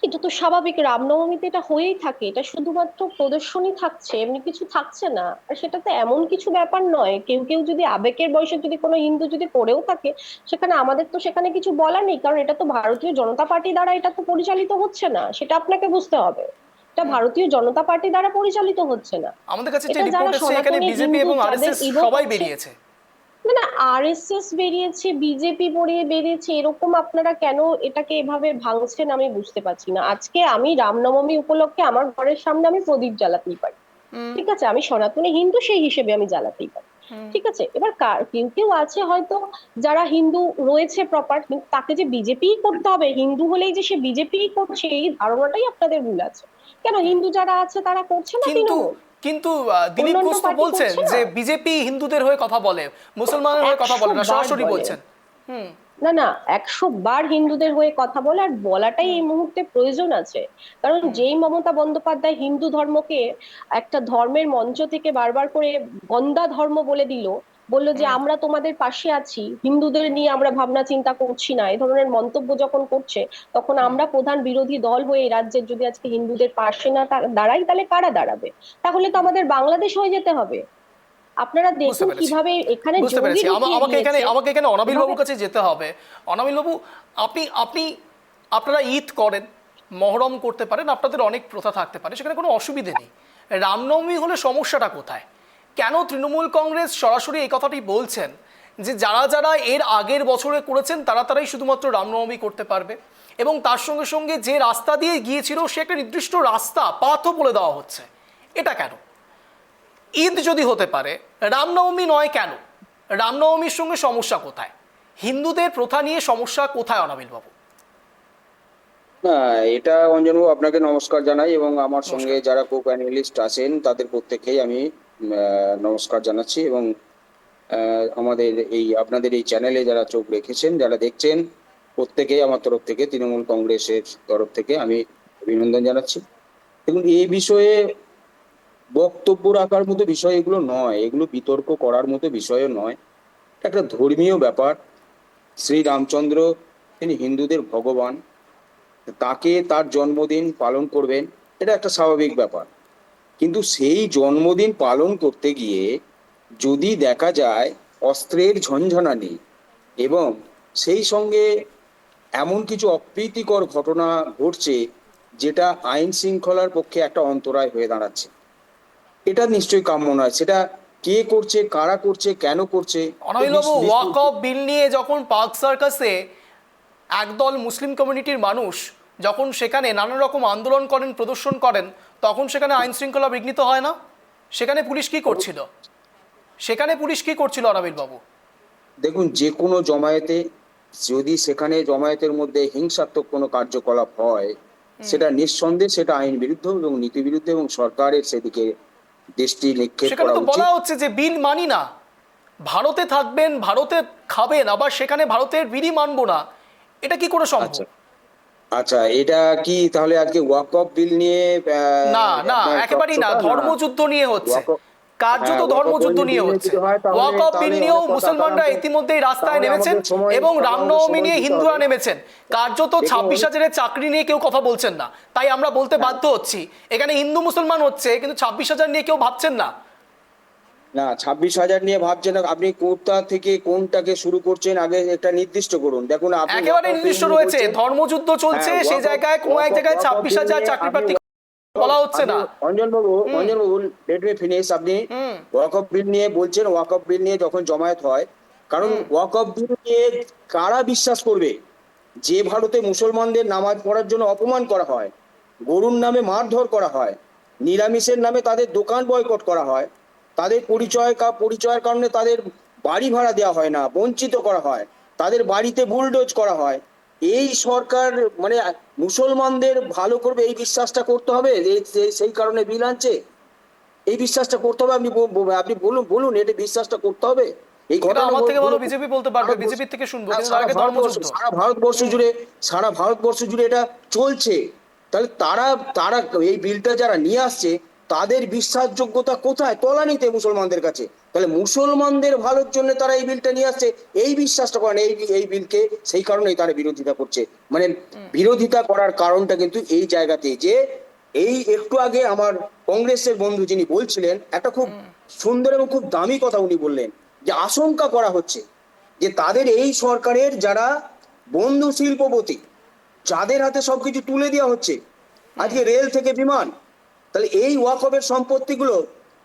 Speaker 3: এটা তো স্বাভাবিক, রামনবমীতে এটা হয়েই থাকে। এটা শুধুমাত্র প্রদর্শনী থাকছে, এমনি কিছু থাকছে না। আর সেটা তো এমন কিছু ব্যাপার নয়, কেউ কেউ যদি আবেগের বয়সে যদি কোনো হিন্দু যদি করেও থাকে, সেখানে আমাদের তো সেখানে কিছু বলার নেই, কারণ এটা তো ভারতীয় জনতা পার্টি দ্বারা এটা তো পরিচালিত হচ্ছে না, সেটা আপনাকে বুঝতে হবে। এটা ভারতীয় জনতা পার্টি দ্বারা পরিচালিত হচ্ছে না।
Speaker 1: আমাদের কাছে যে
Speaker 3: এটা যারা
Speaker 1: রিপোর্ট এসেছে, এখানে
Speaker 3: সনাতনী
Speaker 1: বিজেপি
Speaker 3: হিন্দু,
Speaker 1: এবং
Speaker 3: যাদের
Speaker 1: আরএসএস
Speaker 3: ইভো
Speaker 1: সবাই
Speaker 3: করছে।
Speaker 1: বেরিয়েছে।
Speaker 3: না না, আরএসএস বেরিয়েছে, বিজেপি বেরিয়েছে, এরকম আপনারা কেন এটাকে এভাবে ভাঙছেন আমি বুঝতে পারছি না। আজকে আমি রামনবমী উপলক্ষে আমার ঘরের সামনে আমি প্রদীপ জ্বালাতেই পারি, ঠিক আছে? আমি সনাতনী হিন্দু, সেই হিসেবে আমি জ্বালাতেই পারি, ঠিক আছে? এবার কেউ কেউ আছে হয়তো যারা হিন্দু রয়েছে প্রপার, কিন্তু তাকে যে বিজেপি করতে হবে, হিন্দু হলেই যে সে বিজেপি করছে, এই ধারণাটাই আপনাদের ভুল আছে। কেন হিন্দু যারা আছে তারা করছে না
Speaker 1: কিন্তু
Speaker 3: তৃণমূল?
Speaker 1: কিন্তু দিলীপ
Speaker 3: অন্যান্য
Speaker 1: ঘোষ তো
Speaker 3: পার্টি
Speaker 1: বলছেন
Speaker 3: করছে না?
Speaker 1: যে বিজেপি হিন্দুদের হয়ে কথা বলে, মুসলমানের হয়ে কথা বলে না,
Speaker 3: 100 বার
Speaker 1: সরাসরি
Speaker 3: বলে।
Speaker 1: বলছেন।
Speaker 3: না না, 100 বার হিন্দুদের হয়ে কথা বলে, আর বলাটাই এই মুহূর্তে প্রয়োজন আছে। কারণ যেই মমতা বন্দ্যোপাধ্যায় হিন্দু ধর্মকে একটা ধর্মের মঞ্চ থেকে বারবার করে গন্দা ধর্ম বলে দিল, বললো যে আমরা তোমাদের পাশে আছি, হিন্দুদের নিয়ে আমরা ভাবনা চিন্তা করছি না, এই ধরনের মন্তব্য যখন করছে, তখন আমরা প্রধান বিরোধী দল হয়ে এই রাজ্যের যদি আজকে হিন্দুদের পাশে না দাঁড়াই, তাহলে কারা দাঁড়াবে? তাহলে তো আমাদের বাংলাদেশ হয়ে যেতে হবে। আপনারা
Speaker 1: বুঝতে
Speaker 3: দেখুন
Speaker 1: পেরেছি,
Speaker 3: কিভাবে এখানে
Speaker 1: বুঝতে
Speaker 3: জঙ্গি
Speaker 1: পেরেছি।
Speaker 3: ঢুকিয়ে
Speaker 1: আমাকে এখানে অনাবিল বাবুর
Speaker 3: দিয়েছে।
Speaker 1: কাছে যেতে হবে। অনাবিল বাবু, আপনি আপনি আপনারা ঈদ করেন, মহরম করতে পারেন, আপনাদের অনেক প্রথা থাকতে পারে, সেখানে কোনো অসুবিধে নেই। রামনবমী হলে সমস্যাটা কোথায়? কেন তৃণমূল কংগ্রেস সরাসরি এই কথাটি বলছেন যে যারা যারা এর আগের বছরে করেছেন তারাই শুধুমাত্র রামনবমী করতে পারবে, এবং তার সঙ্গে সঙ্গে যে রাস্তা দিয়ে গিয়েছিল সে একটা নির্দিষ্ট রাস্তা পাথও বলে দেওয়া হচ্ছে? এটা কেন? ঈদ যদি হতে পারে, রামনবমী নয় কেন? রামনবমীর সঙ্গে সমস্যা কোথায়? হিন্দুদের প্রথা নিয়ে সমস্যা কোথায় অনাবিল বাবু?
Speaker 6: না, এটা অঞ্জনবাবু আপনাকে নমস্কার জানাই, এবং আমার সঙ্গে যারা কো প্যানেলিস্ট আছেন তাদের প্রত্যেককেই আমি নমস্কার জানাচ্ছি, এবং আমাদের এই আপনাদের এই চ্যানেলে যারা চোখ রেখেছেন, যারা দেখছেন, প্রত্যেকেই আমার তরফ থেকে, তৃণমূল কংগ্রেসের তরফ থেকে আমি অভিনন্দন জানাচ্ছি। দেখুন, এই বিষয়ে বক্তব্য রাখার মতো বিষয় এগুলো নয়, এগুলো বিতর্ক করার মতো বিষয়ও নয়। একটা ধর্মীয় ব্যাপার। শ্রী রামচন্দ্র তিনি হিন্দুদের ভগবান, তাকে তার জন্মদিন পালন করবেন, এটা একটা স্বাভাবিক ব্যাপার। কিন্তু সেই জন্মদিন পালন করতে গিয়ে যদি দেখা যায় অস্ত্রের ঝনঝনানি এবং সেই সঙ্গে এমন কিছু অপ্রীতিকর ঘটনা ঘটছে যেটা আইন শৃঙ্খলার পক্ষে একটা অন্তরায় হয়ে দাঁড়াচ্ছে, এটা নিশ্চয়ই কাম্য নয়। সেটা কে করছে, কারা করছে, কেন করছে?
Speaker 1: অনাবিল বাবু, ওয়াক অফ বিল নিয়ে যখন পার্ক সার্কাসে একদল মুসলিম কমিউনিটির মানুষ যখন সেখানে নানা রকম আন্দোলন করেন, প্রদর্শন করেন, তখন সেখানে আইন শৃঙ্খলা বিঘ্নিত হয় না? সেখানে পুলিশ কি করছিল? অনাবিল বাবু?
Speaker 6: দেখুন, যে কোনো জমায়েতে যদি সেখানে জমায়েতের মধ্যে হিংসাত্মক কোনো কার্যকলাপ হয়, সেটা নিঃসন্দেহে সেটা আইন বিরুদ্ধ এবং নীতি বিরুদ্ধ, এবং সরকারের সেদিকে দৃষ্টি নিক্ষেপ
Speaker 1: সেখানে
Speaker 6: করা
Speaker 1: তো
Speaker 6: উচিত।
Speaker 1: বলা হচ্ছে যে বিল মানি না, ভারতে থাকবেন, ভারতে খাবেন, আবার সেখানে ভারতের বিলই মানবো না, এটা কি করে সম্ভব?
Speaker 6: আচ্ছা আচ্ছা, এটা কি তাহলে আজকে ওয়াক অফ বিল নিয়ে
Speaker 1: না না,
Speaker 6: আপনার
Speaker 1: একেবারেই না,
Speaker 6: চর্চা?
Speaker 1: ধর্মযুদ্ধ নিয়ে হচ্ছে, কার্যত
Speaker 6: হ্যাঁ,
Speaker 1: ধর্মযুদ্ধ নিয়ে হচ্ছে। ওয়াক অফ বিল নিয়েও মুসলমানরা ইতিমধ্যেই রাস্তায় নেমেছেন, এবং রামনবমী নিয়ে হিন্দুরা নেমেছেন। কার্যত 26,000-এর চাকরি নিয়ে কেউ কথা বলছেন না, তাই আমরা বলতে বাধ্য হচ্ছি এখানে হিন্দু মুসলমান হচ্ছে, কিন্তু 26,000 নিয়ে কেউ ভাবছেন না।
Speaker 6: না, 26,000 নিয়ে ভাবছেন না। আপনি কোনটা থেকে কোনটাকে শুরু করছেন আগে একটা নির্দিষ্ট করুন। দেখুন, আপনি
Speaker 1: একেবারে নির্দিষ্ট রয়েছে, ধর্মযুদ্ধ চলছে,
Speaker 6: হ্যাঁ,
Speaker 1: সেই জায়গায় কোনো এক জায়গায় 26,000 চাকরি প্রার্থী বলা হচ্ছে না।
Speaker 6: অঞ্জনবাবু, লেট মি ফিনিশ। আপনি ওয়াক অফ বিল নিয়ে বলছেন, ওয়াক অফ বিল নিয়ে যখন জমায়েত হয়, কারণ ওয়াক অফ বিল নিয়ে কারা বিশ্বাস করবে যে ভারতে মুসলমানদের নামাজ পড়ার জন্য অপমান করা হয়, গরুর নামে মারধর করা হয়, নিরামিষের নামে তাদের দোকান বয়কট করা হয়, তাদের পরিচয়ের কারণে তাদের বাড়ি ভাড়া দেওয়া হয় না, বঞ্চিত করা হয়, তাদের বাড়িতে বুলডোজ করা হয়। এই সরকার মানে মুসলমানদের ভালো করবে এই বিশ্বাসটা করতে হবে, সেই কারণে বিল আনছে, এই বিশ্বাসটা করতে হবে। আপনি বলুন এটা বিশ্বাসটা করতে হবে। এই ঘটনা
Speaker 1: আমার থেকে ভালো বিজেপি বলতে পারবে, বিজেপি থেকে শুনবো, কিন্তু তার আগে ধর্মযুদ্ধ।
Speaker 6: সারা ভারতবর্ষ জুড়ে এটা চলছে। তাহলে তারা তারা এই বিলটা যারা নিয়ে আসছে, তাদের বিশ্বাসযোগ্যতা কোথায়? তলানিতে মুসলমানদের কাছে। তাহলে মুসলমানদের ভালোর জন্য তারা এই বিলটা নিয়ে আসছে, এই বিশ্বাসটা করেন এই বিলকে, সেই কারণেই তারা বিরোধিতা করছে। মানে বিরোধিতা করার কারণটা কিন্তু এই জায়গাতে, যে এই একটু আগে আমার কংগ্রেসের বন্ধু যিনি বলছিলেন, একটা খুব সুন্দর এবং খুব দামি কথা উনি বললেন, যে আশঙ্কা করা হচ্ছে যে তাদের এই সরকারের যারা বন্ধু শিল্পপতি, যাদের হাতে সবকিছু তুলে দেওয়া হচ্ছে, আজকে রেল থেকে বিমান, তাহলে এই ওয়াকফের সম্পত্তিগুলো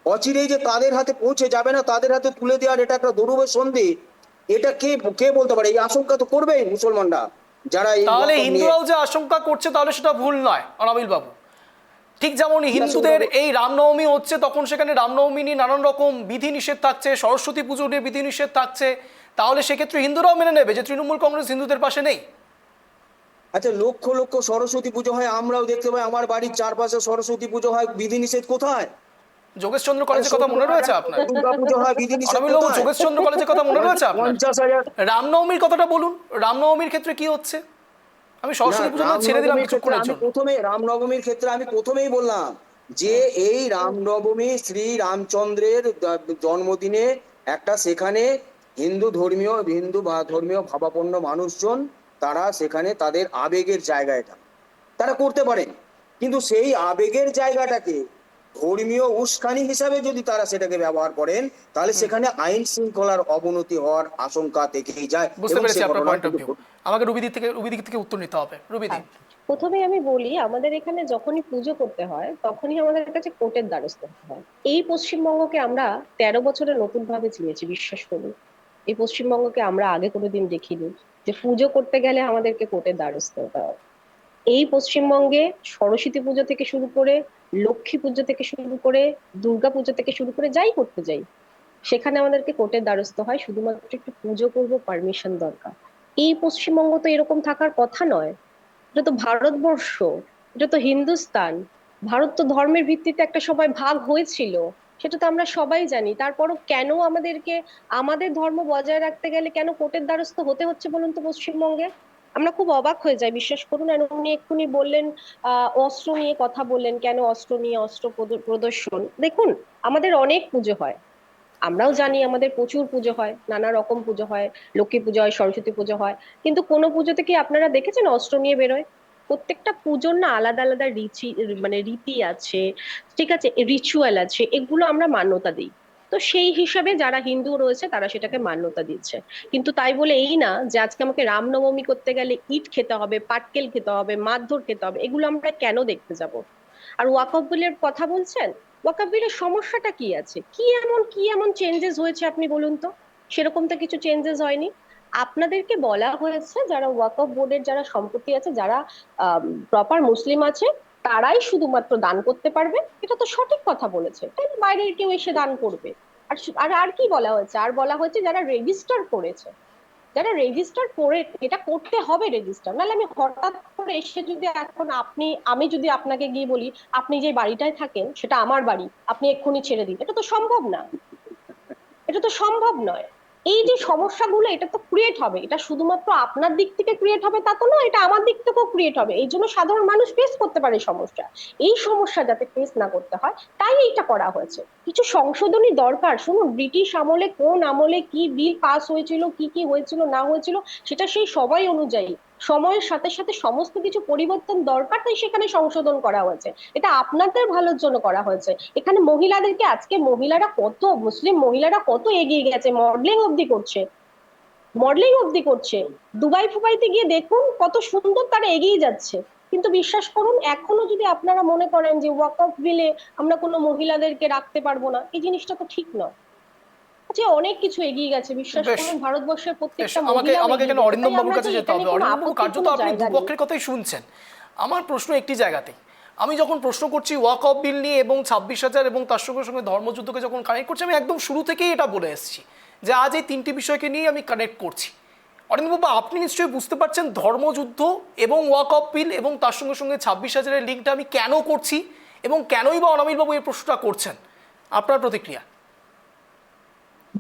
Speaker 6: অচিরেই যে তাদের হাতে পৌঁছে যাবে না, তাদের হাতে তুলে দেওয়ার এটা একটা দুরূহ সন্ধি। এটা কে বলতে পারে? এই আশঙ্কা তো করবেই মুসলমানরা যারা।
Speaker 1: তাহলে হিন্দুরাও যে আশঙ্কা করছে, তাহলে সেটা ভুল নয় অনাবিল বাবু? ঠিক যেমন হিন্দুদের এই রামনবমী হচ্ছে, তখন সেখানে রামনবমী নিয়ে নানান রকম বিধি নিষেধ থাকছে, সরস্বতী পুজো নিয়ে বিধি নিষেধ থাকছে, তাহলে সেক্ষেত্রে হিন্দুরাও মেনে নেবে যে তৃণমূল কংগ্রেস হিন্দুদের পাশে নেই?
Speaker 6: আচ্ছা, লক্ষ লক্ষ সরস্বতী পুজো হয়, আমরাও দেখতে পাই, আমার বাড়ির চারপাশে সরস্বতী পুজো হয়, বিধিনিষেধ কোথায়?
Speaker 1: যোগেশচন্দ্র কলেজের কথা মনে রয়েছে আপনার?
Speaker 6: দুর্গাপুজো হয় বিধিনিষেধ
Speaker 1: অনামিলবাবু,
Speaker 6: কোথায়?
Speaker 1: যোগেশচন্দ্র কলেজের কথা মনে রয়েছে আপনার?
Speaker 6: 50,000
Speaker 1: রামনবমীর কথাটা বলুন, রামনবমীর ক্ষেত্রে কি হচ্ছে? আমি সরস্বতী পুজো ছেড়ে দিলাম কিছুক্ষণের জন্য।
Speaker 6: রামনবমীর ক্ষেত্রে আমি প্রথমেই বললাম যে এই রামনবমী শ্রী রামচন্দ্রের জন্মদিনে একটা সেখানে হিন্দু ধর্মীয় ভাবাপন্ন মানুষজন তারা সেখানে তাদের আবেগের জায়গা এটা তারা করতে পারেন, কিন্তু সেই আবেগের জায়গাটাকে ধর্মীয় উস্কানি হিসাবে যদি তারা সেটাকে ব্যবহার করেন তাহলে সেখানে আইন শৃঙ্খলার অবনতি হওয়ার আশঙ্কা থেকেই যায়।
Speaker 1: বুঝতে
Speaker 6: এবং
Speaker 1: পেরেছি
Speaker 6: সে
Speaker 1: আপনার
Speaker 6: ঘটনা
Speaker 1: পয়েন্ট অফ ভিউ। আমাকে রুবিদি থেকে উত্তর নিতে হবে। রুবিদি,
Speaker 3: প্রথমে আমি বলি, আমাদের এখানে যখনই পুজো করতে হয় তখনই আমাদের কাছে কোর্টের দ্বারস্থ হতে হয়। এই পশ্চিমবঙ্গকে আমরা 13 বছরে নতুন ভাবে চিনেছি, বিশ্বাস করুন। এই পশ্চিমবঙ্গকে আমরা আগে কোনোদিন দেখিনি যে পুজো করতে গেলে আমাদেরকে কোর্টের দ্বারস্থ হতে হয়। এই পশ্চিমবঙ্গে সরস্বতী পুজো থেকে শুরু করে, লক্ষ্মী পুজো থেকে শুরু করে, দুর্গা পুজো থেকে শুরু করে যাই করতে যাই, সেখানে আমাদেরকে কোর্টের দ্বারস্থ হয় শুধুমাত্র একটু পুজো করব, পারমিশন দরকার। এই পশ্চিমবঙ্গ তো এরকম থাকার কথা নয়। এটা তো ভারতবর্ষ, এটা তো হিন্দুস্তান। ভারত তো ধর্মের ভিত্তিতে একটা সময় ভাগ হয়েছিল, সেটা তো আমরা সবাই জানি। তারপরও কেন আমাদেরকে আমাদের ধর্ম বজায় রাখতে গেলে কেন কোর্টের দ্বারস্থ হতে হচ্ছে বলুন তো পশ্চিমবঙ্গে? আমরা খুব অবাক হয়ে যাই, বিশ্বাস করুন। আর উনি এক্ষুনি বললেন, অস্ত্র নিয়ে কথা বললেন, কেন অস্ত্র নিয়ে অস্ত্র প্রদর্শন। দেখুন, আমাদের অনেক পুজো হয়, আমরাও জানি আমাদের প্রচুর পুজো হয়, নানা রকম পুজো হয়, লক্ষ্মী পুজো হয়, সরস্বতী পুজো হয়, কিন্তু কোনো পুজোতে কি আপনারা দেখেছেন অস্ত্র নিয়ে বেরোয়? প্রত্যেকটা পুজোর না আলাদা আলাদা রীতি আছে, ঠিক আছে, রিচুয়াল আছে, এগুলো আমরা মান্যতা দিই। তো সেই হিসাবে যারা হিন্দু রয়েছে তারা সেটাকে মান্যতা দিচ্ছে। কিন্তু তাই বলে এই না যে আজকে আমাকে রামনবমী করতে গেলে ইট খেতে হবে, পাটকেল খেতে হবে, মারধর খেতে হবে। এগুলো আমরা কেন দেখতে যাব? আর ওয়াকফ বিলের কথা বলছেন, ওয়াকফ বিলের সমস্যাটা কি আছে? কি এমন চেঞ্জেস হয়েছে আপনি বলুন তো? সেরকম তো কিছু চেঞ্জেস হয়নি। আপনাদেরকে বলা হয়েছে যারা ওয়াকফ বোর্ডের যারা সম্পত্তি আছে, যারা প্রপার মুসলিম আছে, তারাই শুধুমাত্র দান করতে পারবে। এটা তো সঠিক কথা বলেছে, তাই না? বাইরের কেউ এসে দান করবে? আর কি বলা হয়েছে? আর বলা হয়েছে যারা রেজিস্টার করেছে, যারা রেজিস্টার করে, এটা করতে হবে রেজিস্টার, নাহলে আমি হঠাৎ করে এসে যদি এখন আমি যদি আপনাকে গিয়ে বলি আপনি যে বাড়িটায় থাকেন সেটা আমার বাড়ি, আপনি এক্ষুনি ছেড়ে দিন, এটা তো সম্ভব না। এটা তো সম্ভব নয়। এই যে সমস্যাগুলো, এটা তো ক্রিয়েট হবে। এটা শুধুমাত্র আপনার দিক থেকে ক্রিয়েট হবে তা তো না, এটা আমার দিক থেকেও ক্রিয়েট হবে। এই জন্য সাধারণ মানুষ ফেস করতে পারে সমস্যা। এই সমস্যা যাতে ফেস না করতে হয় তাই এইটা করা হয়েছে। কিছু সংশোধনী দরকার। শুনুন, ব্রিটিশ আমলে কোন আমলে কি বিল পাস হয়েছিল, কি কি হয়েছিল না হয়েছিল, সেটা সেই সবাই অনুযায়ী সময়ের সাথে সাথে সমস্ত কিছু পরিবর্তন দরকার, তাই সেখানে সংশোধন করা হয়েছে। এটা আপনাদের ভালোর জন্য করা হয়েছে। এখানে মহিলাদেরকে, আজকে মহিলারা কত, মুসলিম মহিলারা কত এগিয়ে গেছে, মডেলিং অবধি করছে। দুবাই ফুবাইতে গিয়ে দেখুন কত সুন্দর তারা এগিয়ে যাচ্ছে। কিন্তু বিশ্বাস করুন, এখনো যদি আপনারা মনে করেন যে ওয়াকফ বিলে আমরা কোনো মহিলাদেরকে রাখতে পারবো না, এই জিনিসটা তো ঠিক নয়। যে অনেক কিছু এগিয়ে গেছে, বিশ্বাস
Speaker 1: বেশ,
Speaker 3: করুন, ভারতবর্ষের
Speaker 1: বেশ,
Speaker 3: প্রত্যেকটা
Speaker 1: আমাকে
Speaker 3: মহিলা
Speaker 1: আমাকে এখানে অরিন্দম বাবুর কাছে যেতে হবে। অরিন্দম বাবু, কার্যত
Speaker 3: আপত্তির
Speaker 1: আপনি
Speaker 3: জায়গা নেই।
Speaker 1: দুপক্ষের কথাই শুনছেন। আমার প্রশ্ন একটি জায়গাতেই, আমি যখন প্রশ্ন করছি ওয়াকফ বিল নিয়ে এবং 26,000 এবং তার সঙ্গে সঙ্গে ধর্মযুদ্ধকে যখন কানেক্ট করছি, আমি একদম শুরু থেকেই এটা বলে এসেছি যে আজ এই তিনটি বিষয়কে নিয়ে আমি কানেক্ট করছি। অরিন্দম বাবু, আপনি নিশ্চয়ই বুঝতে পারছেন ধর্মযুদ্ধ এবং ওয়াকফ বিল এবং তার সঙ্গে সঙ্গে 26,000-এর লিঙ্কটা আমি কেন করছি এবং কেনই বা অনামিল বাবু এই প্রশ্নটা করছেন। আপনার প্রতিক্রিয়া?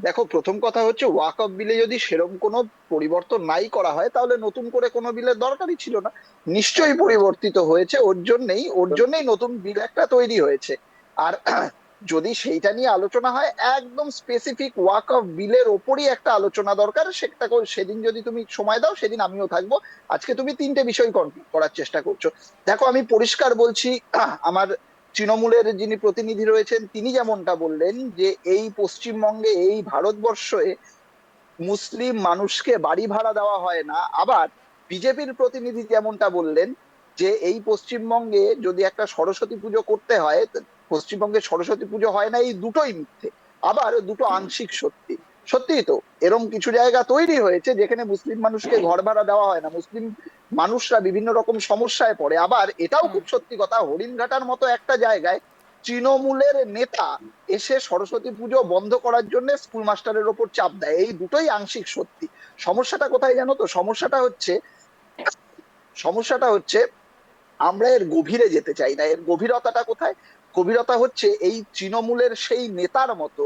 Speaker 5: দেখো, প্রথম কথা হচ্ছে ওয়াকফ বিলে যদি সেরকম কোনো পরিবর্তন নাই করা হয় তাহলে নতুন করে কোনো বিলের দরকারই ছিল না। নিশ্চয়ই পরিবর্তিত হয়েছে, ওর জন্যই নতুন বিল একটা তৈরি হয়েছে। আর যদি সেইটা নিয়ে আলোচনা হয়, একদম স্পেসিফিক ওয়াকফ বিলের ওপরই একটা আলোচনা দরকার। সেটা সেদিন যদি তুমি সময় দাও, সেদিন আমিও থাকবো। আজকে তুমি তিনটে বিষয় কমপ্লিট করার চেষ্টা করছো। দেখো, আমি পরিষ্কার বলছি, আমার তৃণমূলের যিনি প্রতিনিধি রয়েছেন তিনি যেমনটা বললেন যে এই পশ্চিমবঙ্গে, এই ভারতবর্ষে মুসলিম মানুষকে বাড়ি ভাড়া দেওয়া হয় না। আবার বিজেপির প্রতিনিধি যেমনটা বললেন যে এই পশ্চিমবঙ্গে যদি একটা সরস্বতী পুজো করতে হয়, পশ্চিমবঙ্গে সরস্বতী পুজো হয় না, এই দুটোই মিথ্যে। আবার দুটো আংশিক সত্যি। সত্যিই তো এরকম কিছু জায়গা তৈরি হয়েছে যেখানে মুসলিম মানুষকে ঘর ভাড়া দেওয়া হয় না, মুসলিম মানুষরা বিভিন্ন রকম সমস্যায় পড়ে। আবার এটাও খুব সত্যি কথা, হরিণঘাটার মতো একটা জায়গায় তৃণমূলের নেতা এসে সরস্বতী পুজো বন্ধ করার জন্য স্কুল মাস্টারের ওপর চাপ দেয়। এই দুটোই আংশিক সত্যি। সমস্যাটা কোথায় জানো তো? সমস্যাটা হচ্ছে আমরা এর গভীরে যেতে চাই না। এর গভীরতাটা কোথায়? গভীরতা হচ্ছে এই তৃণমূলের সেই নেতার মতো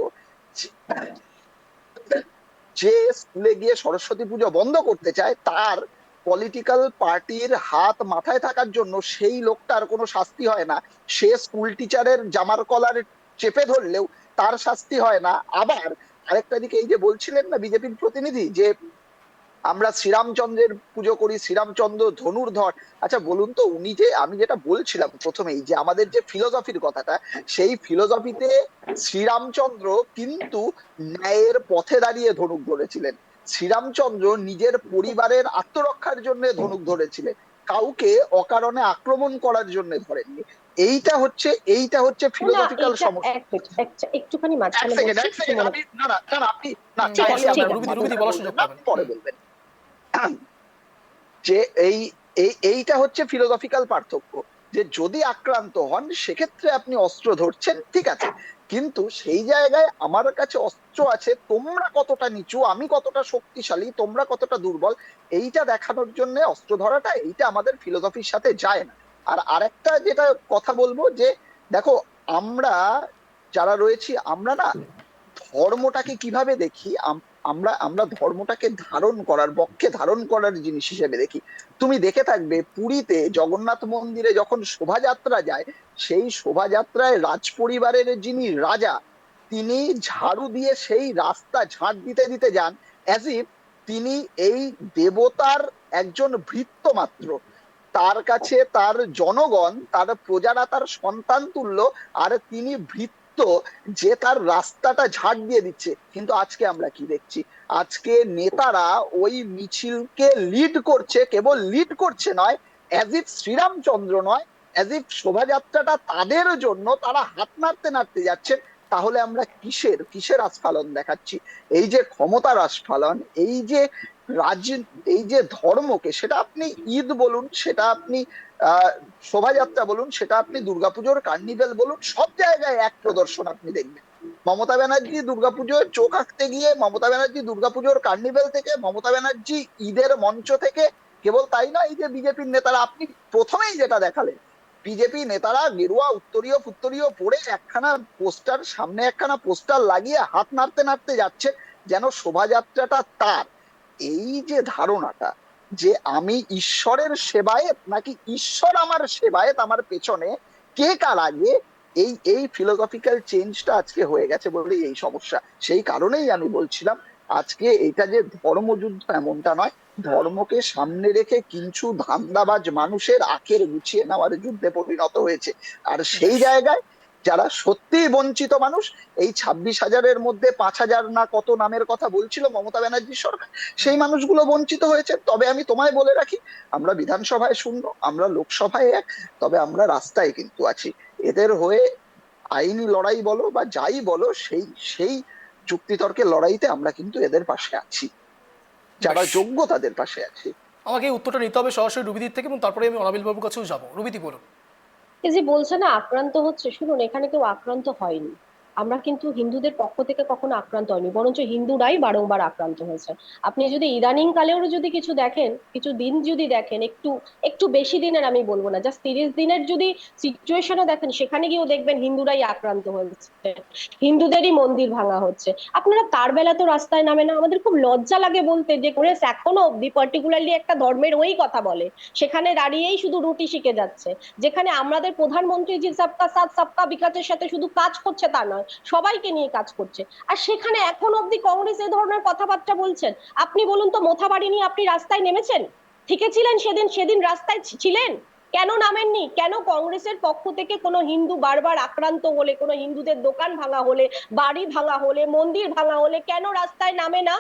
Speaker 5: যে স্কুলে গিয়ে সরস্বতী পুজো বন্ধ করতে চায়, তার পলিটিক্যাল পার্টির হাত মাথায় থাকার জন্য সেই লোকটার কোনো শাস্তি হয় না। সে স্কুল টিচারের জামার কলার চেপে ধরলেও তার শাস্তি হয় না। আবার আরেকটা দিকে এই যে বলছিলেন না বিজেপির প্রতিনিধি যে আমরা শ্রীরামচন্দ্রের পুজো করি, শ্রীরামচন্দ্র ধনুর্ধর। আচ্ছা বলুন তো, উনি যে, আমি যেটা বলছিলাম প্রথমেই যে আমাদের যে ফিলোসফির কথাটা, সেই ফিলোসফিতে শ্রীরামচন্দ্র কিন্তু ন্যায়ের পথে দাঁড়িয়ে ধনুক ধরেছিলেন। শ্রীরামচন্দ্র নিজের পরিবারের আত্মরক্ষার জন্য ধনুক ধরেছিলেন, কাউকে অকারণে আক্রমণ করার জন্য ধরেননি। এইটা হচ্ছে ফিলোসফিক্যাল সমস্যা।
Speaker 3: একটুখানি মাঝখানে
Speaker 5: এক সেকেন্ড আপনি না না না না, আপনি না
Speaker 1: ঠিক
Speaker 5: চাইলে
Speaker 1: আছে,
Speaker 5: আপনার
Speaker 1: রুবিদি বলার সুযোগ পাবেন।
Speaker 5: পরে বলবেন যে এইটা হচ্ছে ফিলোসফিক্যাল পার্থক্য, যে যদি আক্রান্ত হন সেক্ষেত্রে আপনি অস্ত্র ধরছেন, ঠিক আছে, কিন্তু সেই জায়গায় আমার কাছে অস্ত্র আছে, তোমরা কতটা নিচু, আমি কতটা শক্তিশালী, তোমরা কতটা দুর্বল, এইটা দেখানোর জন্য অস্ত্র ধরাটা, এইটা আমাদের ফিলোসফির সাথে যায় না। আর আরেকটা যেটা কথা বলবো যে দেখো, আমরা যারা রয়েছি, আমরা না ধর্মটাকে কিভাবে দেখি, আমরা আমরা ধর্মটাকে ধারণ করার, বক্ষে ধারণ করার জিনিস হিসেবে দেখি। তুমি দেখে থাকবে পুরীতে জগন্নাথ মন্দিরে যখন শোভাযাত্রা যায়, সেই শোভাযাত্রায় রাজ পরিবারের যিনি রাজা, তিনি ঝাড়ু দিয়ে সেই রাস্তা ঝাঁট দিতে দিতে যান, অ্যাজ ইফ তিনি এই দেবতার একজন ভৃত্য মাত্র। তার কাছে তার জনগণ, তার প্রজারা তার সন্তান তুল্য, আর তিনি ভৃত্য যে তার রাস্তাটা ঝাড় দিয়ে দিচ্ছে। কিন্তু আজকে আমরা কি দেখছি? আজকে নেতারা ওই মিছিলকে লিড করছে, কেবল লিড করছে নয়, অ্যাজ ইফ শ্রীরামচন্দ্র নয়, অ্যাজ ইফ শোভাযাত্রাটা তাদের জন্য, তারা হাত নাড়তে নাড়তে যাচ্ছেন। তাহলে আমরা কিসের আস্ফালন দেখাচ্ছি? এই যে ক্ষমতার আস্ফালন, এই যে ধর্মকে, সেটা আপনি ঈদ বলুন, সেটা আপনি শোভাযাত্রা বলুন, সেটা আপনি দুর্গাপুজোর কার্নিভেল বলুন, সব জায়গায় এক প্রদর্শন আপনি দেখবেন। মমতা ব্যানার্জি দুর্গাপুজোর চোখ আঁকতে গিয়ে, মমতা ব্যানার্জি দুর্গাপুজোর কার্নিভেল থেকে, মমতা ব্যানার্জি ঈদের মঞ্চ থেকে, কেবল তাই না, এই যে বিজেপির নেতারা, আপনি প্রথমেই যেটা দেখালেন, বিজেপি নেতারা গেরুয়া উত্তরীয় ফুত্তরীয় পরে সামনে একখানা পোস্টার লাগিয়ে হাত নাড়তে নাড়তে যাচ্ছে, যেন শোভাযাত্রাটা তার। এই যে ধারণাটা যে আমি ঈশ্বরের সেবায়েত নাকি ঈশ্বর আমার সেবায়েত, আমার পেছনে কে কার আগে, এই ফিলোসফিক্যাল চেঞ্জটা আজকে হয়ে গেছে বলে এই সমস্যা। সেই কারণেই আমি বলছিলাম আজকে এটা যে ধর্মযুদ্ধ এমনটা নয়, ধর্মকে সামনে রেখে কিছু ধান্দাবাজ মানুষের আখের গুছিয়ে নেওয়ার যুদ্ধে পরিণত হয়েছে। আর সেই জায়গায় যারা সত্যিই বঞ্চিত মানুষ, এই 26,000-এর মধ্যে 5,000 না কত নামের কথা বলছিল মমতা ব্যানার্জির সরকার, সেই মানুষগুলো বঞ্চিত হয়েছে। তবে আমি তোমায় বলে রাখি, আমরা বিধানসভায় শূন্য, আমরা লোকসভায় এক, তবে আমরা রাস্তায় কিন্তু আছি। এদের হয়ে আইনি লড়াই বলো বা যাই বলো, সেই যুক্তিতর্কের লড়াইতে আমরা কিন্তু এদের পাশে আছি, যারা যোগ্য তাদের পাশে আছি।
Speaker 1: আমাকে এই উত্তরটা নিতে হবে সরাসরি রুবিদির থেকে, এবং তারপরে আমি অনাবিল বাবুর কাছেও যাবো। রুবিদি বলুন।
Speaker 3: এই যে বলছে না আক্রান্ত হচ্ছে, শুনুন, এখানে কেউ আক্রান্ত হয়নি। আমরা কিন্তু হিন্দুদের পক্ষ থেকে কখনো আক্রান্ত হয়নি, বরঞ্চ হিন্দুরাই বারংবার আক্রান্ত হয়েছে। আপনি যদি ইদানিং কালেও যদি কিছু দেখেন, কিছু দিন যদি দেখেন, একটু একটু বেশি দিনের আমি বলবো না, জাস্ট 30 দিনের যদি সিচুয়েশনও দেখেন, সেখানে গিয়েও দেখবেন হিন্দুরাই আক্রান্ত হয়েছে, হিন্দুদেরই মন্দির ভাঙা হচ্ছে। আপনারা তার বেলা তো রাস্তায় নামে না। আমাদের খুব লজ্জা লাগে বলতে যে কংগ্রেস এখনো অব্দি পার্টিকুলারলি একটা ধর্মের ওই কথা বলে, সেখানে দাঁড়িয়েই শুধু রুটি শিখে যাচ্ছে। যেখানে আমাদের প্রধানমন্ত্রী জি সবকা সাথ সবকা বিকাশের সাথে শুধু কাজ করছে তা নয়, সবাইকে নিয়ে কাজ করছে, আর সেখানে এখন অব্দি কংগ্রেস এই ধরনের কথাবার্তা বলছেন। আপনি বলুন তো, মোথাবাড়ি নিয়ে আপনি রাস্তায় নেমেছেন? ঠিকেছিলেন সেদিন রাস্তায় ছিলেন? কেন নামেননি? কেন কংগ্রেসের পক্ষ থেকে কোনো হিন্দু বারবার আক্রান্ত হলে, কোনো হিন্দুদের দোকান ভাঙা হলে, বাড়ি ভাঙা হলে, মন্দির ভাঙা হলে কেন রাস্তায় নামে না?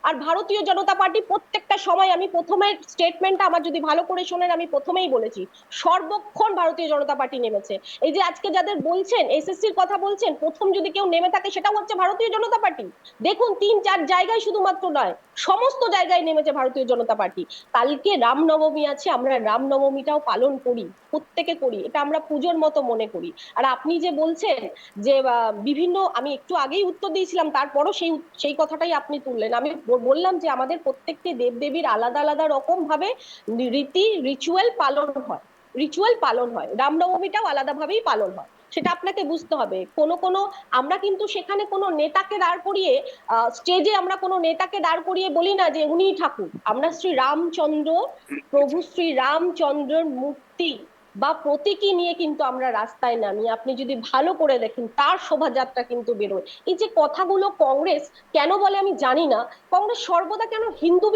Speaker 3: আর ভারতীয় জনতা পার্টি প্রত্যেকটা সময়, আমি প্রথমের স্টেটমেন্টটা আমার যদি ভালো করে শোনেন, আমি প্রথমেই বলেছি সর্বক্ষণ ভারতীয় জনতা পার্টি নেমেছে। এই যে আজকে যাদের বলছেন এসএসসির কথা বলছেন, প্রথম যদি কেউ নেমে থাকে সেটা হচ্ছে ভারতীয় জনতা পার্টি। দেখুন 3-4 জায়গায় শুধুমাত্র নয়, সমস্ত জায়গায় নেমেছে ভারতীয় জনতা পার্টি। কালকে রামনবমী আছে, আমরা রামনবমীটাও পালন করি, প্রত্যেকে করি, এটা আমরা পুজোর মতো মনে করি। আর আপনি যে বলছেন যে বিভিন্ন, আমি একটু আগেই উত্তর দিয়েছিলাম, তারপরও সেই কথাটাই আপনি তুললেন। আমি বললাম যে আমাদের প্রত্যেকটি দেবদেবীর আলাদা আলাদা রকম ভাবে রিচুয়াল পালন হয়, রামনবমীটাও আলাদাভাবেই পালন হয়। সেটা আপনাকে বুঝতে হবে। কোনো আমরা কিন্তু সেখানে কোনো নেতাকে দাঁড় করিয়ে স্টেজে আমরা কোনো নেতাকে দাঁড় করিয়ে বলি না যে উনিই ঠাকুর। আমরা শ্রী রামচন্দ্র, প্রভু শ্রী রামচন্দ্রের মূর্তি বা প্রতীকী নিয়ে কিন্তু আমরা রাস্তায় নামি। আপনি যদি ভালো করে দেখেন তার শোভাযাত্রা কিন্তু বেরোয়। এই যে কথাগুলো কংগ্রেস কেন বলে আমি জানি না, কংগ্রেস সর্বদা কেন হিন্দু